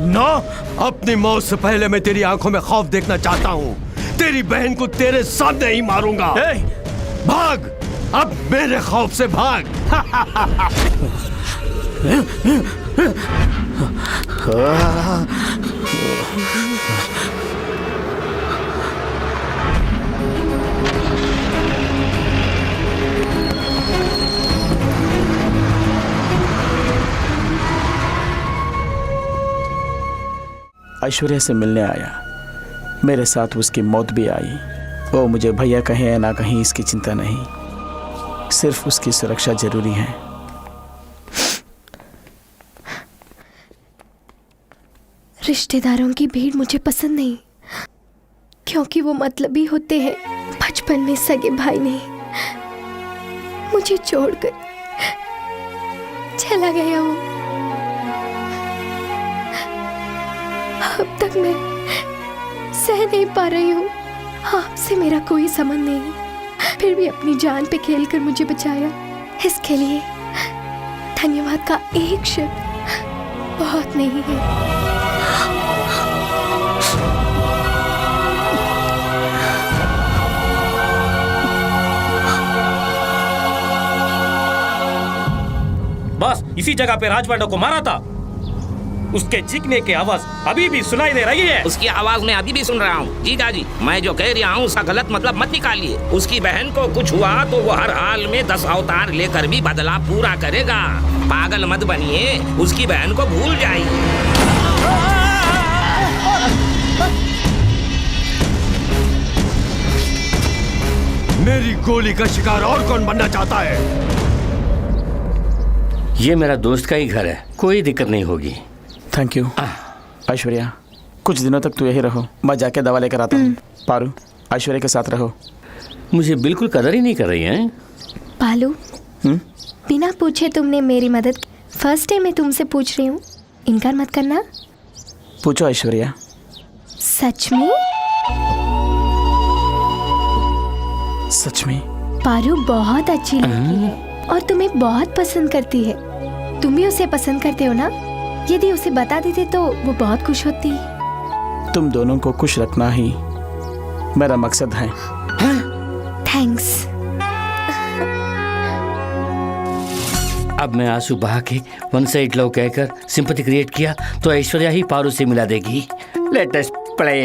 ना, अपनी मौत से पहले मैं तेरी आंखों में खौफ देखना चाहता हूँ। तेरी बहन को तेरे सामने ही मारूंगा। भाग, अब मेरे खौफ से भाग। ऐश्वर्या से मिलने आया। मेरे साथ उसकी मौत भी आई। वो मुझे भैया कहे या ना कहीं इसकी चिंता नहीं, सिर्फ उसकी सुरक्षा जरूरी है। रिश्तेदारों की भीड़ मुझे पसंद नहीं, क्योंकि वो मतलबी होते हैं। बचपन में सगे भाई ने मुझे छोड़कर चला गया हूँ। अब तक मैं सह नहीं पा रही हूँ। आपसे मेरा कोई संबंध नहीं, फिर भी अपनी जान पे खेलकर मुझे बचाया। इसके लिए धन्यवाद का एक शब्द बहुत नहीं है। बस इसी जगह पे राज पांडव को मारा था। उसके चीखने की आवाज अभी भी सुनाई दे रही है। उसकी आवाज मैं अभी भी सुन रहा हूँ। जीजा जी, मैं जो कह रहा हूँ उसका गलत मतलब मत निकालिए। उसकी बहन को कुछ हुआ तो वो हर हाल में 10 अवतार लेकर भी बदला पूरा करेगा। पागल मत बनिए, उसकी बहन को भूल जाइए। मेरी गोली का शिकार और कौन बनना चाहता है? ये मेरा दोस्त का ही घर है, कोई दिक्कत नहीं होगी। Thank you. ऐश्वर्या, कुछ दिनों तक तू यही रहो, मैं जाके दवा लेकर आता हूँ। पारू, ऐश्वर्या के साथ रहो। मुझे बिल्कुल कदर ही नहीं कर रही है। पालू, बिना पूछे तुमने मेरी मदद की। फर्स्ट टाइम मैं तुमसे पूछ रही हूँ, इनकार मत करना। पूछो ऐश्वर्या। सच में? सच में? पारू बहुत अच्छी लड़की है और तुम्हें बहुत पसंद करती है। तुम भी उसे पसंद करते हो ना? यदि उसे बता देते तो वो बहुत खुश होती। तुम दोनों को खुश रखना ही मेरा मकसद है। थैंक्स। अब मैं आंसू बहा के वन साइड लव कहकर सिंपैथी क्रिएट किया तो ऐश्वर्या ही पारू से मिला देगी। Let us play.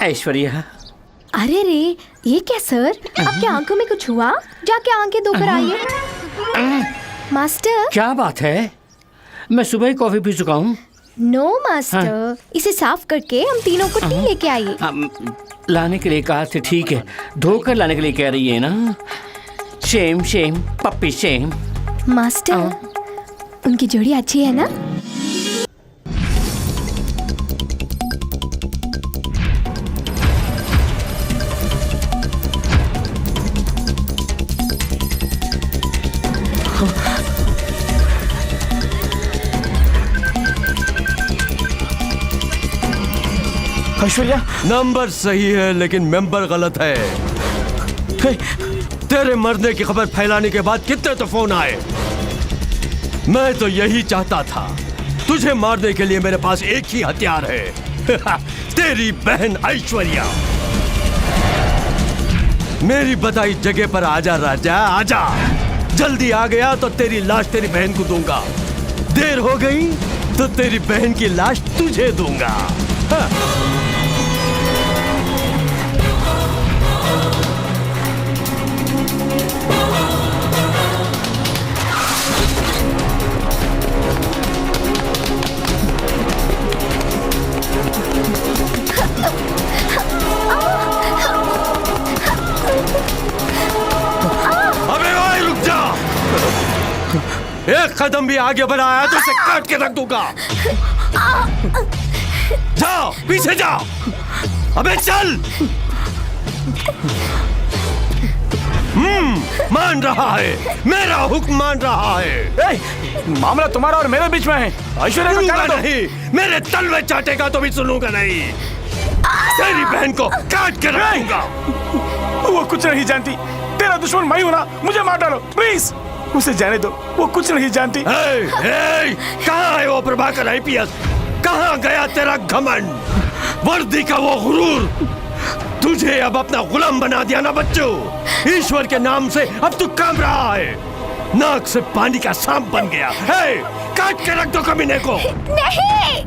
ऐश्वर्या। अरे रे, ये क्या सर? आपकी आंखों में कुछ हुआ? जाके आंखें धोकर आइए। मास्टर। क्या बात है? मैं सुबह ही कॉफी पी चुका हूँ। नो मास्टर, इसे साफ करके हम तीनों को टी लेके आइए। लाने के लिए कहा था, ठीक है। धोकर लाने के लिए कह रही है ना? Shem shame puppy shame. Master, उनकी जोड़ी अच्छी है ना? ऐश्वर्या, नंबर सही है लेकिन मेंबर गलत है। तेरे मरने की खबर फैलाने के बाद कितने तो फोन आए। मैं तो यही चाहता था। तुझे मारने के लिए मेरे पास एक ही हथियार है। तेरी बहन ऐश्वर्या। मेरी बताई जगह पर आजा राजा, आजा। जल्दी आ गया तो तेरी लाश तेरी बहन को दूंगा। देर हो गई तो तेरी बहन की लाश तुझे दूंगा। अबे भाई रुक जा। एक कदम भी आगे बढ़ाया तो इसे काट के रख दूंगा। जाओ, पीछे जाओ। अबे चल। मान रहा है, मेरा हुक्म मान रहा है। मामला तुम्हारा और मेरे बीच में है। ऐश्वर्या को सुनूंगा नहीं, मेरे तलवे चाटेगा तो भी सुनूंगा नहीं। तेरी बहन को काट के रखूंगा। वो कुछ नहीं जानती। तेरा दुश्मन मैं हूं ना, मुझे मार डालो प्लीज। उसे जाने दो, वो कुछ नहीं जानती। कहाँ है वो प्रभाकर आईपीएस? कहाँ गया तेरा घमंड, वर्दी का वो गुरूर? तुझे अब अपना गुलाम बना दिया ना बच्चों। ईश्वर के नाम से अब तू काम रहा है। नाक से पानी का सांप बन गया है। काट के रख दो कमीने को। नहीं,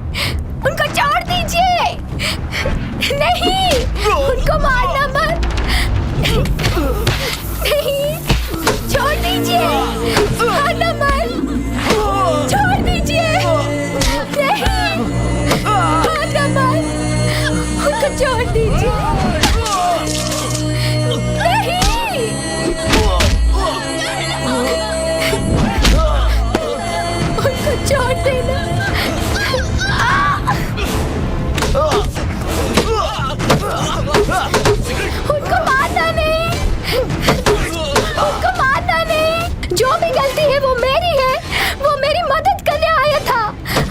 उनको छोड़ दीजिए। नहीं, उनको मारना मत। नहीं, छोड़ दीजिए। मारना मत। छोड़ दीजिए। नहीं, मारना मत। उनको छोड़ दीजिए। नहीं, उनको छोड़ देना। उनको मारना नहीं। उनको मारना नहीं। जो भी गलती है वो मेरी है। वो मेरी मदद करने आया था।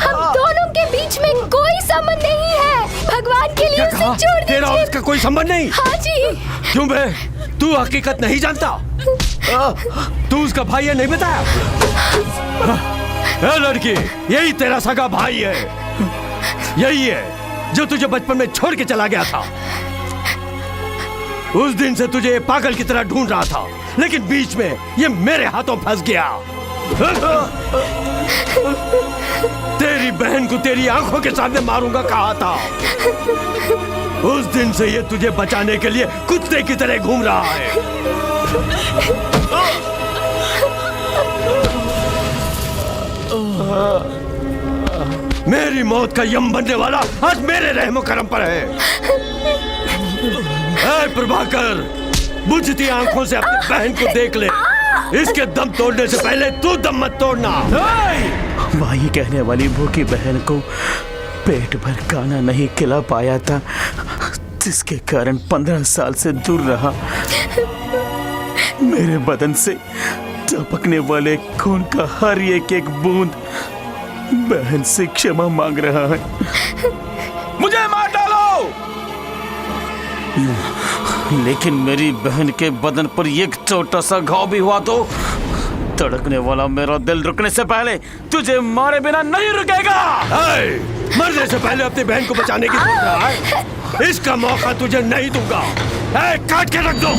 हम दोनों के बीच में कोई संबंध नहीं है। भगवान के लिए उसे छोड़ दीजिए। तेरा और उसका कोई संबंध नहीं? हाँ जी। क्यों बे? तू हकीकत नहीं जानता? तू उसका भाई है, नहीं बताया? ए लड़की, यही तेरा सगा भाई है। यही है जो तुझे बचपन में छोड़ के चला गया था। उस दिन से तुझे पागल की तरह ढूंढ रहा था, लेकिन बीच में ये मेरे हाथों फंस गया। तेरी बहन को तेरी आंखों के सामने मारूंगा कहा था। उस दिन से ये तुझे बचाने के लिए कुत्ते की तरह घूम रहा है। मेरी मौत का यम बनने वाला आज मेरे रहमो करम पर है। ऐ प्रभाकर, बुझती आंखों से अपनी बहन को देख ले। इसके दम तोड़ने से पहले तू दम मत तोड़ना। माही कहने वाली भूखी बहन को पेट भर खाना नहीं खिला पाया था, जिसके कारण 15 साल से दूर रहा। मेरे बदन से टपकने वाले खून का हर एक बूंद बहन से क्षमा मांग रहा है। मुझे मार डालो। लेकिन मेरी बहन के बदन पर एक छोटा सा घाव भी हुआ तो धड़कने वाला मेरा दिल रुकने से पहले तुझे मारे बिना नहीं रुकेगा। मरने से पहले अपनी बहन को बचाने की सोच रहा है? इसका मौका तुझे नहीं दूंगा। काट के रख दो।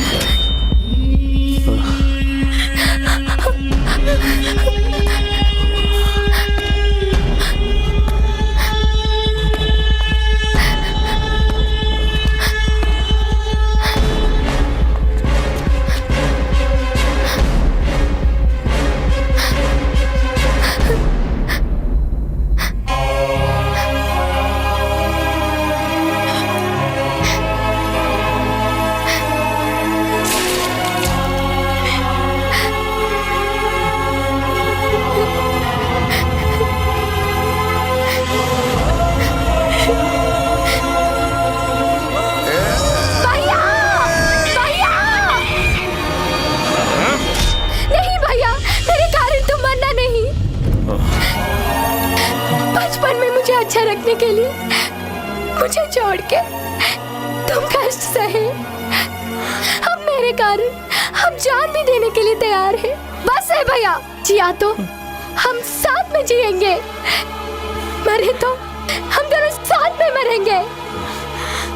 अच्छा रखने के लिए मुझे छोड़ के तुम कष्ट सहे। अब मेरे कारण हम जान भी देने के लिए तैयार हैं। बस है भैया, जिया तो हम साथ में जिएंगे, मरे तो हम दोनों साथ में मरेंगे।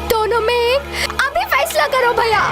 दोनों में एक अभी फैसला करो भैया।